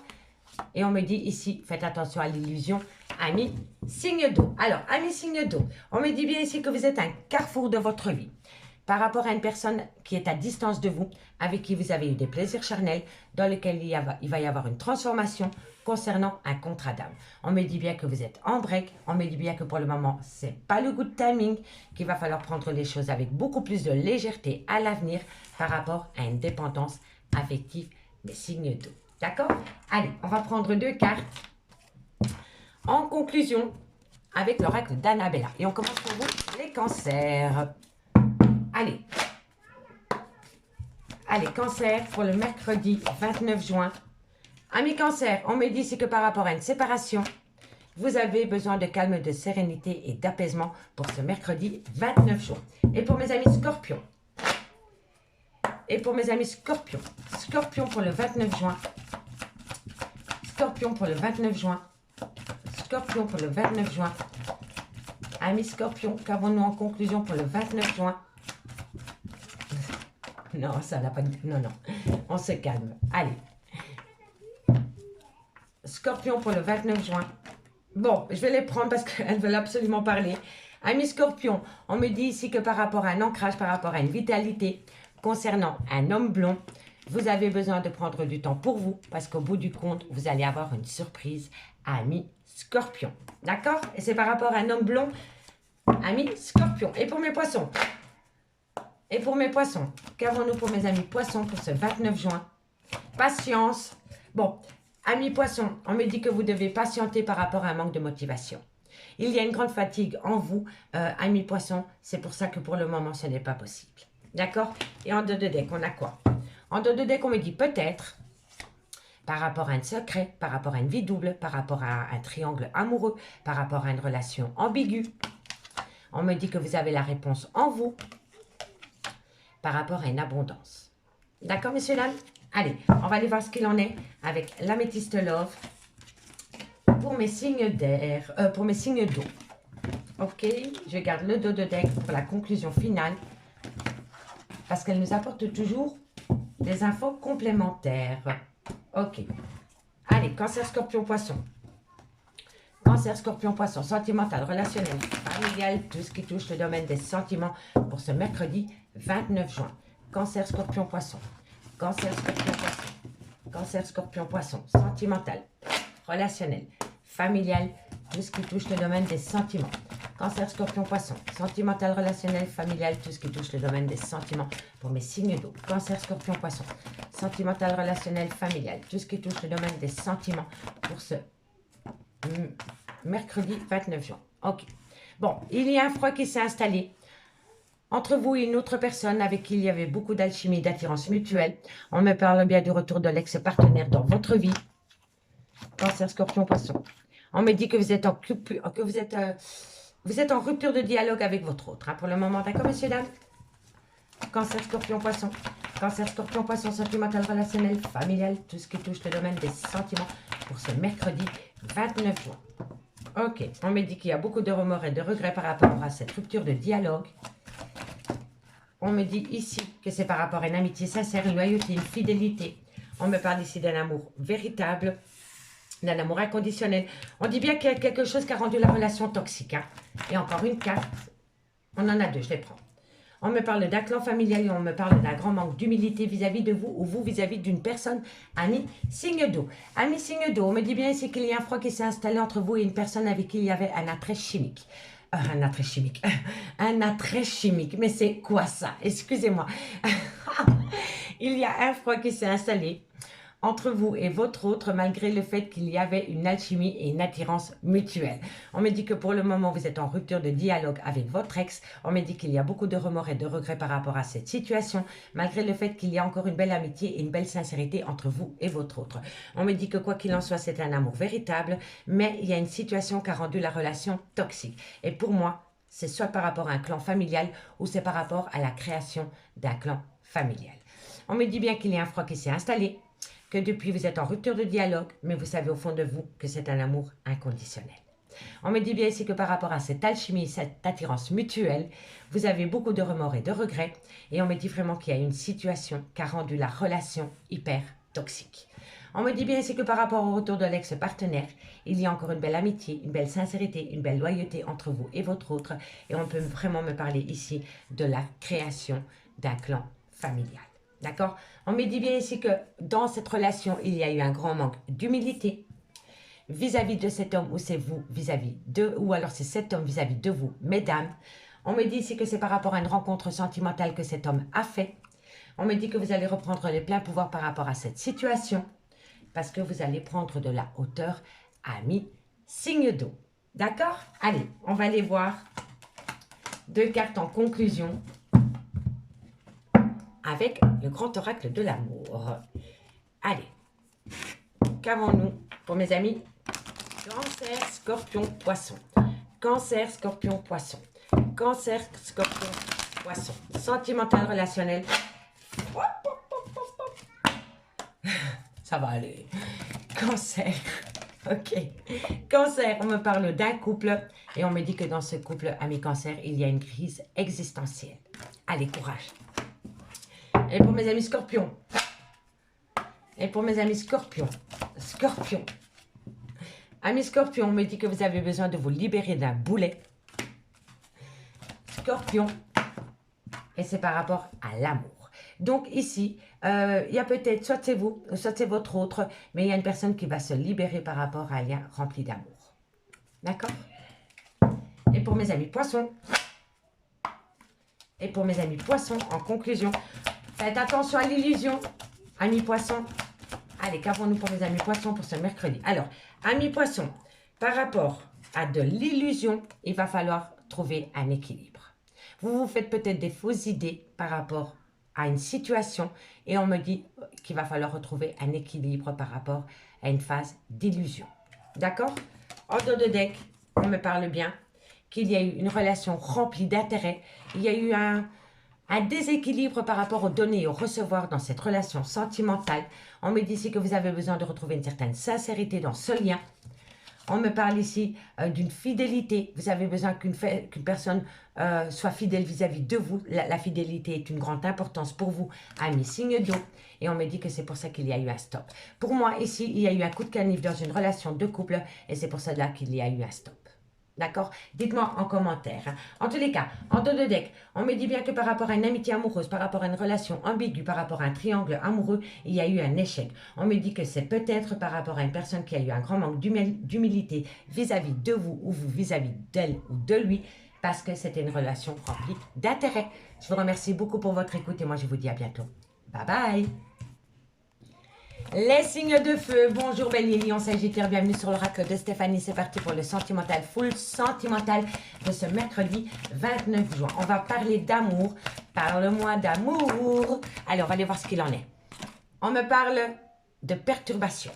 Et on me dit ici, faites attention à l'illusion, amis, signe d'eau. Alors, amis, signe d'eau, on me dit bien ici que vous êtes un carrefour de votre vie. Par rapport à une personne qui est à distance de vous, avec qui vous avez eu des plaisirs charnels, dans lequel il va y avoir une transformation concernant un contrat d'âme. On me dit bien que vous êtes en break, on me dit bien que pour le moment, c'est pas le good timing, qu'il va falloir prendre les choses avec beaucoup plus de légèreté à l'avenir par rapport à une dépendance affective des signes d'eau. D'accord? Allez, on va prendre 2 cartes en conclusion avec l'oracle d'Annabella. Et on commence pour vous, les cancers. Allez. Allez, cancer pour le mercredi 29 juin. Amis cancer, on me dit ici que par rapport à une séparation, vous avez besoin de calme, de sérénité et d'apaisement pour ce mercredi 29 juin. Et pour mes amis scorpions. Et pour mes amis scorpions. Scorpion pour le 29 juin. Scorpion pour le 29 juin. Scorpion pour le 29 juin. Amis scorpions, qu'avons-nous en conclusion pour le 29 juin? Non, ça n'a pas de... Non, non. On se calme. Allez. Scorpion pour le 29 juin. Bon, je vais les prendre parce qu'elles veulent absolument parler. Amis scorpions, on me dit ici que par rapport à un ancrage, par rapport à une vitalité, concernant un homme blond, vous avez besoin de prendre du temps pour vous parce qu'au bout du compte, vous allez avoir une surprise, amis scorpions. D'accord? Et c'est par rapport à un homme blond, amis scorpions. Et pour mes poissons? Et pour mes poissons, qu'avons-nous pour mes amis poissons pour ce 29 juin? Patience. Bon, amis poissons, on me dit que vous devez patienter par rapport à un manque de motivation. Il y a une grande fatigue en vous, amis poissons. C'est pour ça que pour le moment, ce n'est pas possible. D'accord? Et en dos de deck, on a quoi? En dos de deck, on me dit peut-être, par rapport à un secret, par rapport à une vie double, par rapport à un triangle amoureux, par rapport à une relation ambiguë. On me dit que vous avez la réponse en vous, par rapport à une abondance. D'accord, messieurs, dames? Allez, on va aller voir ce qu'il en est avec l'améthyste love pour pour mes signes d'air, pour mes signes d'eau. Ok, je garde le dos de deck pour la conclusion finale. Parce qu'elle nous apporte toujours des infos complémentaires. Ok. Allez, Cancer, Scorpion, Poisson. Cancer, Scorpion, Poisson, sentimental, relationnel, familial, tout ce qui touche le domaine des sentiments pour ce mercredi 29 juin. Cancer, Scorpion, Poisson. Cancer, Scorpion, Poisson. Cancer, Scorpion, Poisson, sentimental, relationnel, familial, tout ce qui touche le domaine des sentiments. Cancer, Scorpion, Poisson, sentimental, relationnel, familial, tout ce qui touche le domaine des sentiments pour mes signes d'eau. Cancer, Scorpion, Poisson, sentimental, relationnel, familial, tout ce qui touche le domaine des sentiments pour ce mercredi 29 juin. Ok. Bon, il y a un froid qui s'est installé entre vous et une autre personne avec qui il y avait beaucoup d'alchimie, d'attirance mutuelle. On me parle bien du retour de l'ex-partenaire dans votre vie. Cancer, Scorpion, Poisson. On me dit que vous êtes en rupture de dialogue avec votre autre. Hein, pour le moment, d'accord, messieurs, dames? Cancer, Scorpion, Poisson. Cancer, Scorpion, Poisson, sentimental, relationnel, familial, tout ce qui touche le domaine des sentiments pour ce mercredi 29 juin. Ok, on me dit qu'il y a beaucoup de remords et de regrets par rapport à cette rupture de dialogue. On me dit ici que c'est par rapport à une amitié sincère, une loyauté, une fidélité. On me parle ici d'un amour véritable, d'un amour inconditionnel. On dit bien qu'il y a quelque chose qui a rendu la relation toxique. Hein. Et encore une carte, on en a deux, je les prends. On me parle d'un clan familial et on me parle d'un grand manque d'humilité vis-à-vis de vous ou vous vis-à-vis d'une personne, ami signe d'eau. Ami signe d'eau, on me dit bien ici qu'il y a un froid qui s'est installé entre vous et une personne avec qui il y avait un attrait chimique. Un attrait chimique. Un attrait chimique. Mais c'est quoi ça? Excusez-moi. Il y a un froid qui s'est installé entre vous et votre autre, malgré le fait qu'il y avait une alchimie et une attirance mutuelle. On me dit que pour le moment, vous êtes en rupture de dialogue avec votre ex. On me dit qu'il y a beaucoup de remords et de regrets par rapport à cette situation, malgré le fait qu'il y a encore une belle amitié et une belle sincérité entre vous et votre autre. On me dit que quoi qu'il en soit, c'est un amour véritable, mais il y a une situation qui a rendu la relation toxique. Et pour moi, c'est soit par rapport à un clan familial ou c'est par rapport à la création d'un clan familial. On me dit bien qu'il y a un froid qui s'est installé, que depuis vous êtes en rupture de dialogue, mais vous savez au fond de vous que c'est un amour inconditionnel. On me dit bien ici que par rapport à cette alchimie, cette attirance mutuelle, vous avez beaucoup de remords et de regrets, et on me dit vraiment qu'il y a une situation qui a rendu la relation hyper toxique. On me dit bien ici que par rapport au retour de l'ex-partenaire, il y a encore une belle amitié, une belle sincérité, une belle loyauté entre vous et votre autre, et on peut vraiment me parler ici de la création d'un clan familial. D'accord? On me dit bien ici que dans cette relation, il y a eu un grand manque d'humilité vis-à-vis de cet homme ou c'est vous vis-à-vis de, ou alors c'est cet homme vis-à-vis de vous, mesdames. On me dit ici que c'est par rapport à une rencontre sentimentale que cet homme a fait. On me dit que vous allez reprendre les pleins pouvoirs par rapport à cette situation parce que vous allez prendre de la hauteur, ami signe d'eau. D'accord? Allez, on va aller voir deux cartes en conclusion avec le grand oracle de l'amour. Allez, qu'avons-nous pour mes amis? Cancer, Scorpion, Poisson. Cancer, Scorpion, Poisson. Cancer, Scorpion, Poisson. Sentimental, relationnel. Ça va aller. Cancer. Ok. Cancer, on me parle d'un couple et on me dit que dans ce couple, ami Cancer, il y a une crise existentielle. Allez, courage. Et pour mes amis Scorpions. Et pour mes amis Scorpions. Scorpions. Amis Scorpions, on me dit que vous avez besoin de vous libérer d'un boulet. Scorpion. Et c'est par rapport à l'amour. Donc ici, il y a peut-être, soit c'est vous, soit c'est votre autre, mais il y a une personne qui va se libérer par rapport à un lien rempli d'amour. D'accord? Et pour mes amis Poissons. Et pour mes amis Poissons, en conclusion, faites attention à l'illusion, amis Poissons. Allez, qu'avons-nous pour mes amis Poissons pour ce mercredi? Alors, amis Poissons, par rapport à de l'illusion, il va falloir trouver un équilibre. Vous vous faites peut-être des fausses idées par rapport à une situation et on me dit qu'il va falloir retrouver un équilibre par rapport à une phase d'illusion. D'accord? En dos de deck, on me parle bien qu'il y a eu une relation remplie d'intérêt. Il y a eu un déséquilibre par rapport aux donner et au recevoir dans cette relation sentimentale. On me dit ici que vous avez besoin de retrouver une certaine sincérité dans ce lien. On me parle ici d'une fidélité. Vous avez besoin qu'une personne soit fidèle vis-à-vis de vous. La fidélité est une grande importance pour vous, amis signe d'eau. Et on me dit que c'est pour ça qu'il y a eu un stop. Pour moi, ici, il y a eu un coup de canif dans une relation de couple et c'est pour cela qu'il y a eu un stop. D'accord? Dites-moi en commentaire. Hein. En tous les cas, en dos de deck, on me dit bien que par rapport à une amitié amoureuse, par rapport à une relation ambiguë, par rapport à un triangle amoureux, il y a eu un échec. On me dit que c'est peut-être par rapport à une personne qui a eu un grand manque d'humilité vis-à-vis de vous ou vous vis-à-vis d'elle ou de lui, parce que c'était une relation remplie d'intérêt. Je vous remercie beaucoup pour votre écoute et moi je vous dis à bientôt. Bye bye! Les signes de feu, bonjour Bélier, Lion, Sagittaire, bienvenue sur l'oracle de Stéphanie. C'est parti pour le sentimental, full sentimental de ce mercredi 29 juin. On va parler d'amour, parle-moi d'amour. Allez, on va aller voir ce qu'il en est. On me parle de perturbation.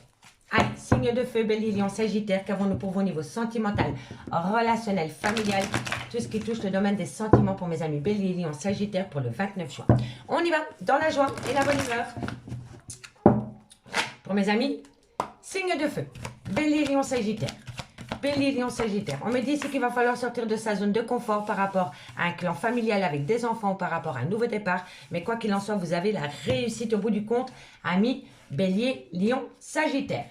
Allez, signe de feu, Bélier, Lion, Sagittaire, qu'avons-nous pour vos niveaux sentimental, relationnel, familial, tout ce qui touche le domaine des sentiments pour mes amis Bélier, Lion, Sagittaire pour le 29 juin. On y va, dans la joie et la bonne humeur. Pour mes amis, signe de feu, Bélier, Lion, Sagittaire. Bélier, Lion, Sagittaire. On me dit ici qu'il va falloir sortir de sa zone de confort par rapport à un clan familial avec des enfants ou par rapport à un nouveau départ. Mais quoi qu'il en soit, vous avez la réussite au bout du compte, amis Bélier, Lion, Sagittaire.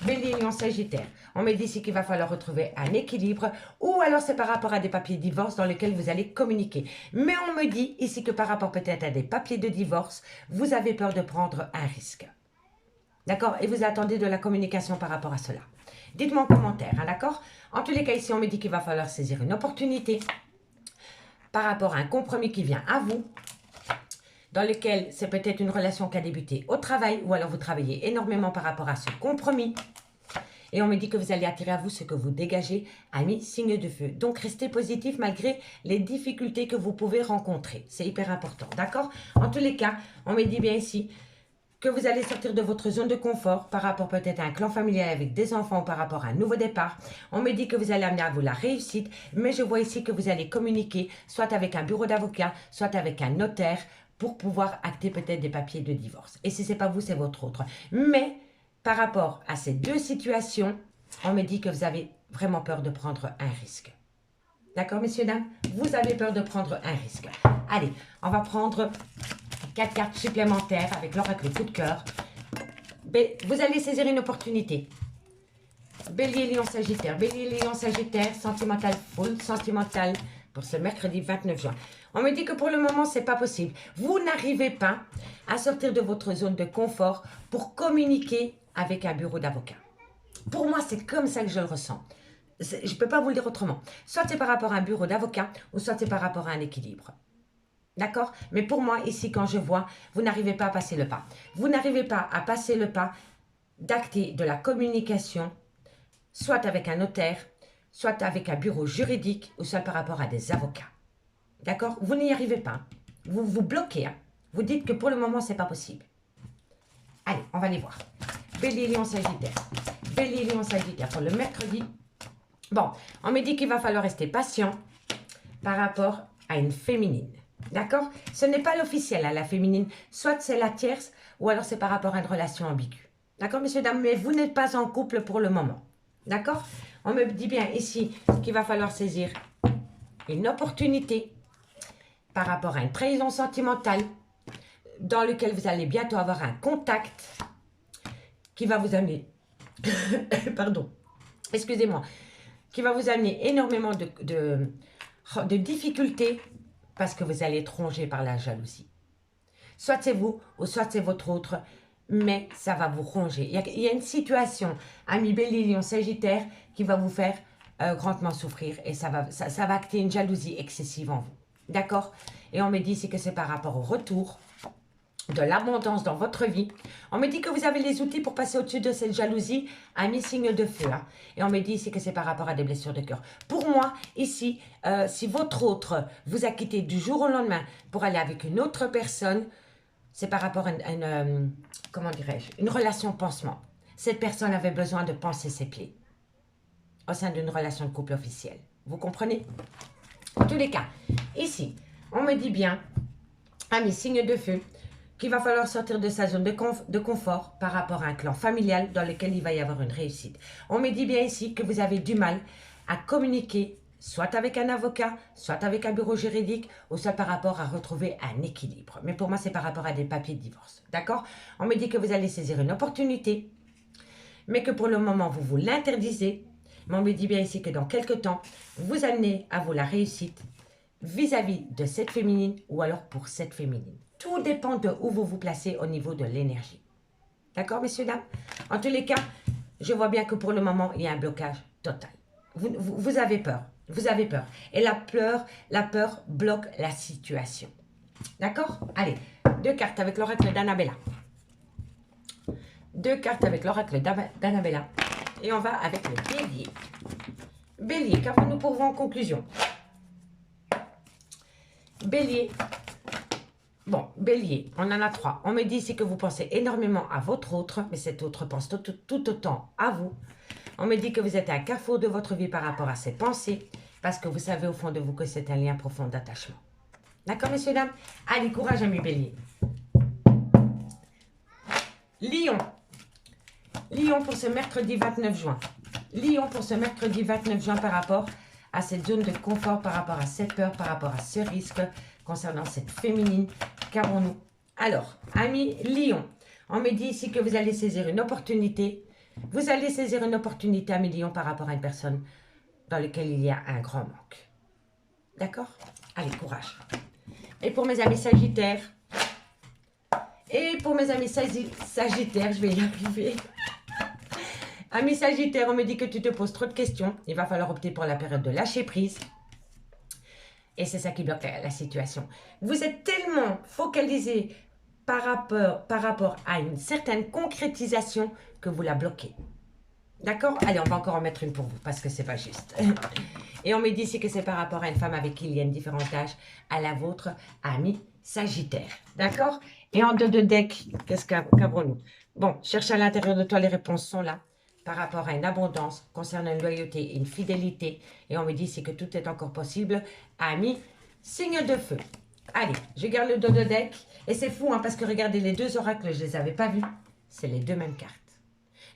Bélier, Lion, Sagittaire. On me dit ici qu'il va falloir retrouver un équilibre ou alors c'est par rapport à des papiers de divorce dans lesquels vous allez communiquer. Mais on me dit ici que par rapport peut-être à des papiers de divorce, vous avez peur de prendre un risque. D'accord? Et vous attendez de la communication par rapport à cela. Dites-moi en commentaire, hein, d'accord? En tous les cas, ici, on me dit qu'il va falloir saisir une opportunité par rapport à un compromis qui vient à vous, dans lequel c'est peut-être une relation qui a débuté au travail, ou alors vous travaillez énormément par rapport à ce compromis. Et on me dit que vous allez attirer à vous ce que vous dégagez, amis, signe de feu. Donc, restez positif malgré les difficultés que vous pouvez rencontrer. C'est hyper important, d'accord? En tous les cas, on me dit bien ici que vous allez sortir de votre zone de confort par rapport peut-être à un clan familial avec des enfants ou par rapport à un nouveau départ. On me dit que vous allez amener à vous la réussite, mais je vois ici que vous allez communiquer soit avec un bureau d'avocat, soit avec un notaire pour pouvoir acter peut-être des papiers de divorce. Et si ce n'est pas vous, c'est votre autre. Mais par rapport à ces deux situations, on me dit que vous avez vraiment peur de prendre un risque. D'accord, messieurs, dames? Vous avez peur de prendre un risque. Allez, on va prendre 4 cartes supplémentaires avec l'oracle coup de cœur. Vous allez saisir une opportunité. Bélier, Lion, Sagittaire. Bélier, Lion, Sagittaire, sentimental full, sentimental pour ce mercredi 29 juin. On me dit que pour le moment, ce n'est pas possible. Vous n'arrivez pas à sortir de votre zone de confort pour communiquer avec un bureau d'avocat. Pour moi, c'est comme ça que je le ressens. Je ne peux pas vous le dire autrement. Soit c'est par rapport à un bureau d'avocat ou soit c'est par rapport à un équilibre. D'accord? Mais pour moi, ici, quand je vois, vous n'arrivez pas à passer le pas. Vous n'arrivez pas à passer le pas d'acter de la communication, soit avec un notaire, soit avec un bureau juridique, ou soit par rapport à des avocats. D'accord? Vous n'y arrivez pas. Vous vous bloquez. Hein? Vous dites que pour le moment, ce n'est pas possible. Allez, on va les voir. Bélier, Lion, Sagittaire. Bélier, Lion, Sagittaire pour le mercredi. Bon, on me dit qu'il va falloir rester patient par rapport à une féminine. D'accord? Ce n'est pas l'officiel, hein, la féminine. Soit c'est la tierce, ou alors c'est par rapport à une relation ambiguë. D'accord, messieurs, dames? Mais vous n'êtes pas en couple pour le moment. D'accord? On me dit bien ici qu'il va falloir saisir une opportunité par rapport à une trahison sentimentale dans lequel vous allez bientôt avoir un contact qui va vous amener... Pardon. Excusez-moi. Qui va vous amener énormément de difficultés parce que vous allez être rongé par la jalousie. Soit c'est vous, ou soit c'est votre autre, mais ça va vous ronger. Il y a une situation, ami Bélier, Lion, Sagittaire, qui va vous faire grandement souffrir et ça va acter une jalousie excessive en vous. D'accord? Et on me dit ici que c'est par rapport au retour de l'abondance dans votre vie. On me dit que vous avez les outils pour passer au-dessus de cette jalousie, ami signe de feu. Hein. Et on me dit ici que c'est par rapport à des blessures de cœur. Pour moi, ici, si votre autre vous a quitté du jour au lendemain pour aller avec une autre personne, c'est par rapport à comment dirais-je, une relation pansement. Cette personne avait besoin de panser ses plaies au sein d'une relation de couple officielle. Vous comprenez? En tous les cas, ici, on me dit bien, ami signe de feu, qu'il va falloir sortir de sa zone de confort par rapport à un clan familial dans lequel il va y avoir une réussite. On me dit bien ici que vous avez du mal à communiquer, soit avec un avocat, soit avec un bureau juridique, ou soit par rapport à retrouver un équilibre. Mais pour moi, c'est par rapport à des papiers de divorce. D'accord? On me dit que vous allez saisir une opportunité, mais que pour le moment, vous vous l'interdisez. Mais on me dit bien ici que dans quelques temps, vous amenez à vous la réussite vis-à-vis de cette féminine ou alors pour cette féminine. Tout dépend de où vous vous placez au niveau de l'énergie. D'accord, messieurs, dames? En tous les cas, je vois bien que pour le moment, il y a un blocage total. Vous avez peur. Vous avez peur. Et la peur bloque la situation. D'accord? Allez, 2 cartes avec l'oracle d'Annabella. 2 cartes avec l'oracle d'Annabella. Et on va avec le bélier. Bélier, qu'avons-nous pour vous en conclusion? Bélier. Bon, bélier, on en a 3. On me dit ici que vous pensez énormément à votre autre, mais cet autre pense tout autant à vous. On me dit que vous êtes à un carrefour de votre vie par rapport à ces pensées, parce que vous savez au fond de vous que c'est un lien profond d'attachement. D'accord, messieurs, dames? Allez, courage, amis bélier. Lion. Lion pour ce mercredi 29 juin. Lion pour ce mercredi 29 juin par rapport à cette zone de confort, par rapport à cette peur, par rapport à ce risque concernant cette féminine. Qu'avons-nous? Alors, amis Lion, on me dit ici que vous allez saisir une opportunité. Vous allez saisir une opportunité, amis Lion, par rapport à une personne dans laquelle il y a un grand manque. D'accord? Allez, courage. Et pour mes amis Sagittaires, Sagittaires, je vais y arriver. Amis Sagittaire, on me dit que tu te poses trop de questions. Il va falloir opter pour la période de lâcher prise. Et c'est ça qui bloque la situation. Vous êtes tellement focalisé par rapport à une certaine concrétisation que vous la bloquez. D'accord? Allez, on va encore en mettre une pour vous parce que c'est pas juste. Et on me dit ici que c'est par rapport à une femme avec qui il y a une différence d'âge à la vôtre, ami Sagittaire. D'accord? Et en 2 de deck, qu'est-ce qu'avons-nous? Bon, cherche à l'intérieur de toi, les réponses sont là. Par rapport à une abondance, concernant une loyauté et une fidélité. Et on me dit ici que tout est encore possible. Ami, signe de feu. Allez, je garde le 2 de deck. Et c'est fou, hein, parce que regardez, les 2 oracles, je ne les avais pas vus. C'est les 2 mêmes cartes.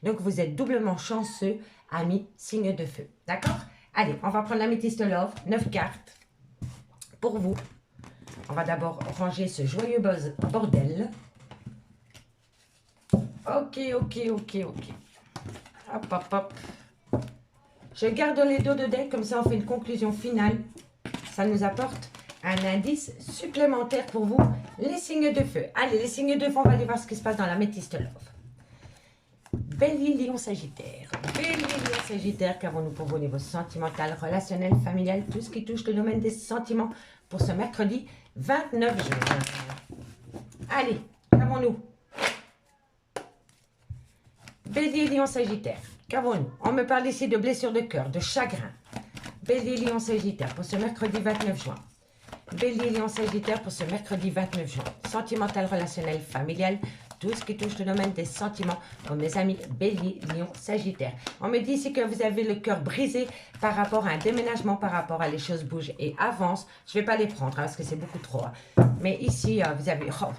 Donc, vous êtes doublement chanceux, ami, signe de feu. D'accord? Allez, on va prendre l'améthyste love, 9 cartes. Pour vous. On va d'abord ranger ce joyeux bordel. Ok. Hop, hop, hop. Je garde les 2 de deck, comme ça on fait une conclusion finale. Ça nous apporte un indice supplémentaire pour vous, les signes de feu. Allez, les signes de feu, on va aller voir ce qui se passe dans l'améthyste love. Bélier, Lion, Sagittaire. Bélier, Lion, Sagittaire, qu'avons-nous pour vous au niveau sentimental, relationnel, familial, tout ce qui touche le domaine des sentiments pour ce mercredi 29 juin. Allez, qu'avons-nous? Bélier, Lion, Sagittaire. Qu'avons-nous? On me parle ici de blessures de cœur, de chagrin. Bélier, Lion, Sagittaire pour ce mercredi 29 juin. Bélier, Lion, Sagittaire pour ce mercredi 29 juin. Sentimental, relationnel, familial, tout ce qui touche le domaine des sentiments pour mes amis Bélier, Lion, Sagittaire. On me dit ici que vous avez le cœur brisé par rapport à un déménagement, par rapport à les choses bougent et avancent. Je ne vais pas les prendre hein, parce que c'est beaucoup trop. Hein. Mais ici, vous avez... Oh,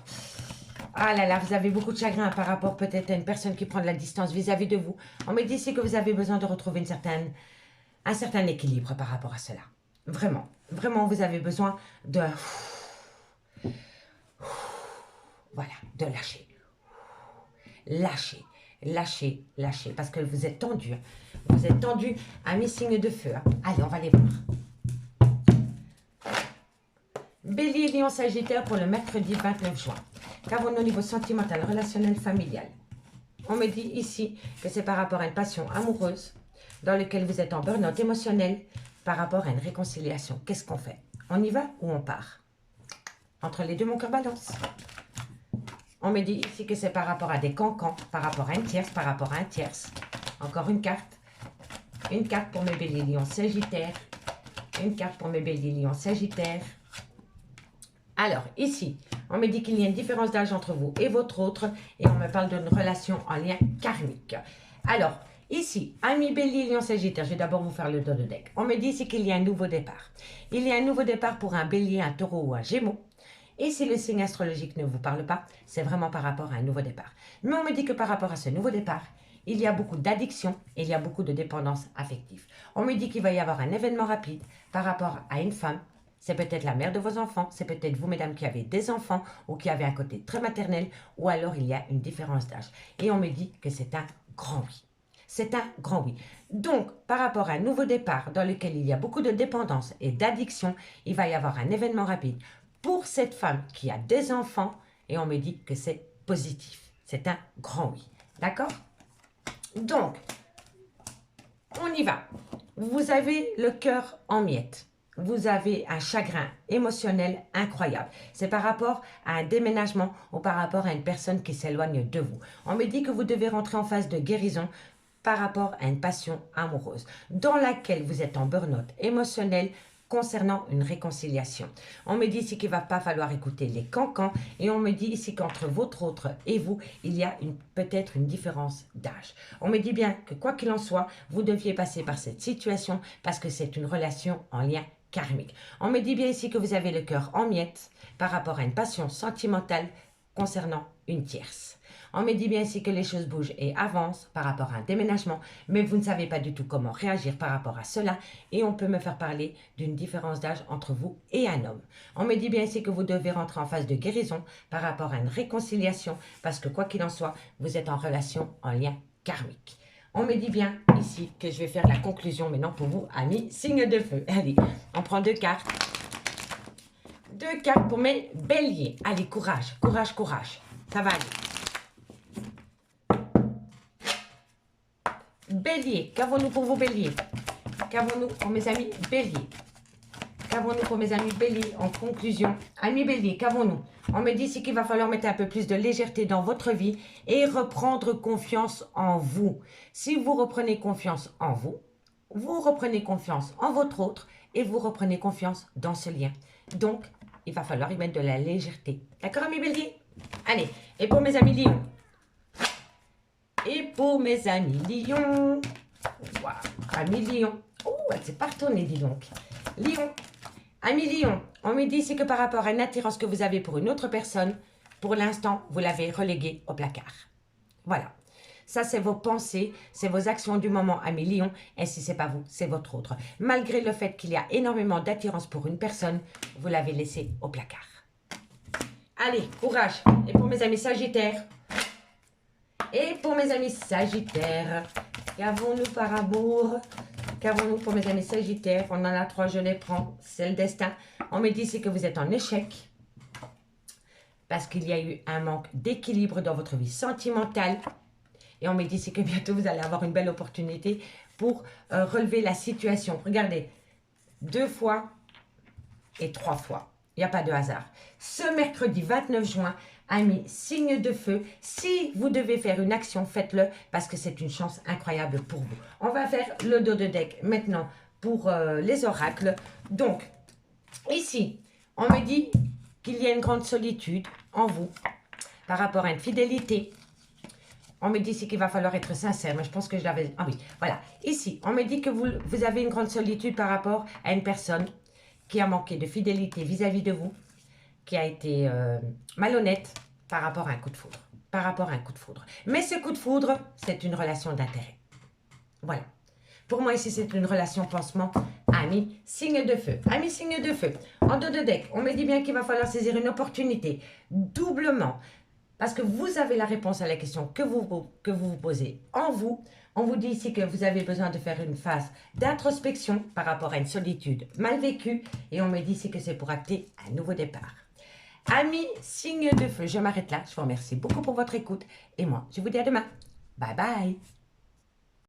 ah là là, vous avez beaucoup de chagrin par rapport peut-être à une personne qui prend de la distance vis-à-vis de vous. On me dit ici que vous avez besoin de retrouver un certain équilibre par rapport à cela. Vraiment, vraiment, vous avez besoin de... Voilà, de lâcher. Lâcher, parce que vous êtes tendu. Vous êtes tendu à mes signes de feu. Hein. Allez, on va les voir. Bélier, Lion, Sagittaire pour le mercredi 29 juin. Qu'avons-nous au niveau sentimental, relationnel, familial? On me dit ici que c'est par rapport à une passion amoureuse dans laquelle vous êtes en burn-out émotionnel par rapport à une réconciliation. Qu'est-ce qu'on fait? On y va ou on part? Entre les deux, mon cœur balance. On me dit ici que c'est par rapport à des cancans, par rapport à une tierce, par rapport à un tierce. Encore une carte. Une carte pour mes béliers, Lion, Sagittaire. Une carte pour mes béliers, Lion, Sagittaire. Alors, ici, on me dit qu'il y a une différence d'âge entre vous et votre autre, et on me parle d'une relation en lien karmique. Alors, ici, ami Bélier, Lion, Sagittaire, je vais d'abord vous faire le dos de deck. On me dit ici qu'il y a un nouveau départ. Il y a un nouveau départ pour un Bélier, un Taureau ou un Gémeaux. Et si le signe astrologique ne vous parle pas, c'est vraiment par rapport à un nouveau départ. Mais on me dit que par rapport à ce nouveau départ, il y a beaucoup d'addiction et il y a beaucoup de dépendance affective. On me dit qu'il va y avoir un événement rapide par rapport à une femme. C'est peut-être la mère de vos enfants, c'est peut-être vous, mesdames, qui avez des enfants ou qui avez un côté très maternel, ou alors il y a une différence d'âge. Et on me dit que c'est un grand oui. C'est un grand oui. Donc, par rapport à un nouveau départ dans lequel il y a beaucoup de dépendance et d'addiction, il va y avoir un événement rapide pour cette femme qui a des enfants et on me dit que c'est positif. C'est un grand oui. D'accord? Donc, on y va. Vous avez le cœur en miettes. Vous avez un chagrin émotionnel incroyable. C'est par rapport à un déménagement ou par rapport à une personne qui s'éloigne de vous. On me dit que vous devez rentrer en phase de guérison par rapport à une passion amoureuse dans laquelle vous êtes en burn-out émotionnel concernant une réconciliation. On me dit ici qu'il ne va pas falloir écouter les cancans et on me dit ici qu'entre votre autre et vous, il y a peut-être une différence d'âge. On me dit bien que quoi qu'il en soit, vous deviez passer par cette situation parce que c'est une relation en lien karmique. On me dit bien ici que vous avez le cœur en miettes par rapport à une passion sentimentale concernant une tierce. On me dit bien ici que les choses bougent et avancent par rapport à un déménagement, mais vous ne savez pas du tout comment réagir par rapport à cela et on peut me faire parler d'une différence d'âge entre vous et un homme. On me dit bien ici que vous devez rentrer en phase de guérison par rapport à une réconciliation parce que quoi qu'il en soit, vous êtes en relation en lien karmique. On me dit bien ici que je vais faire la conclusion maintenant pour vous, amis, signe de feu. Allez, on prend 2 cartes. 2 cartes pour mes béliers. Allez, courage, courage, courage. Ça va aller. Bélier, qu'avons-nous pour vous, bélier? Qu'avons-nous pour mes amis bélier? Qu'avons-nous pour mes amis bélier en conclusion? Amis bélier, qu'avons-nous? On me dit ici qu'il va falloir mettre un peu plus de légèreté dans votre vie et reprendre confiance en vous. Si vous reprenez confiance en vous, vous reprenez confiance en votre autre et vous reprenez confiance dans ce lien. Donc, il va falloir y mettre de la légèreté. D'accord, amis bélier? Allez, et pour mes amis lions? Et pour mes amis lions, wow, amis lions, oh, elle s'est pas retournée, dis donc. Lion, amis lions, on me dit ici que par rapport à une attirance que vous avez pour une autre personne, pour l'instant, vous l'avez reléguée au placard. Voilà. Ça, c'est vos pensées, c'est vos actions du moment, amis lions. Et si ce n'est pas vous, c'est votre autre. Malgré le fait qu'il y a énormément d'attirance pour une personne, vous l'avez laissée au placard. Allez, courage. Et pour mes amis sagittaires? Et pour mes amis sagittaires, qu'avons-nous par amour? Qu'avons-nous pour mes amis sagittaires? On en a 3, je les prends. C'est le destin. On me dit ici que vous êtes en échec. Parce qu'il y a eu un manque d'équilibre dans votre vie sentimentale. Et on me dit ici que bientôt vous allez avoir une belle opportunité pour relever la situation. Regardez, 2 fois et 3 fois. Il n'y a pas de hasard. Ce mercredi 29 juin, amis, signe de feu. Si vous devez faire une action, faites-le parce que c'est une chance incroyable pour vous. On va faire le dos de deck maintenant pour les oracles. Donc, ici, on me dit qu'il y a une grande solitude en vous par rapport à une fidélité. On me dit ici qu'il va falloir être sincère, mais je pense que je l'avais... Ah oui, voilà. Ici, on me dit que vous avez une grande solitude par rapport à une personne qui a manqué de fidélité vis-à-vis de vous, qui a été malhonnête par rapport à un coup de foudre. Par rapport à un coup de foudre. Mais ce coup de foudre, c'est une relation d'intérêt. Voilà. Pour moi, ici, c'est une relation pansement. Ami, signe de feu. Ami, signe de feu. En dos de deck, on me dit bien qu'il va falloir saisir une opportunité doublement. Parce que vous avez la réponse à la question que vous vous posez en vous. On vous dit ici que vous avez besoin de faire une phase d'introspection par rapport à une solitude mal vécue. Et on me dit ici que c'est pour acter un nouveau départ. Amis, signe de feu, je m'arrête là. Je vous remercie beaucoup pour votre écoute. Et moi, je vous dis à demain. Bye bye.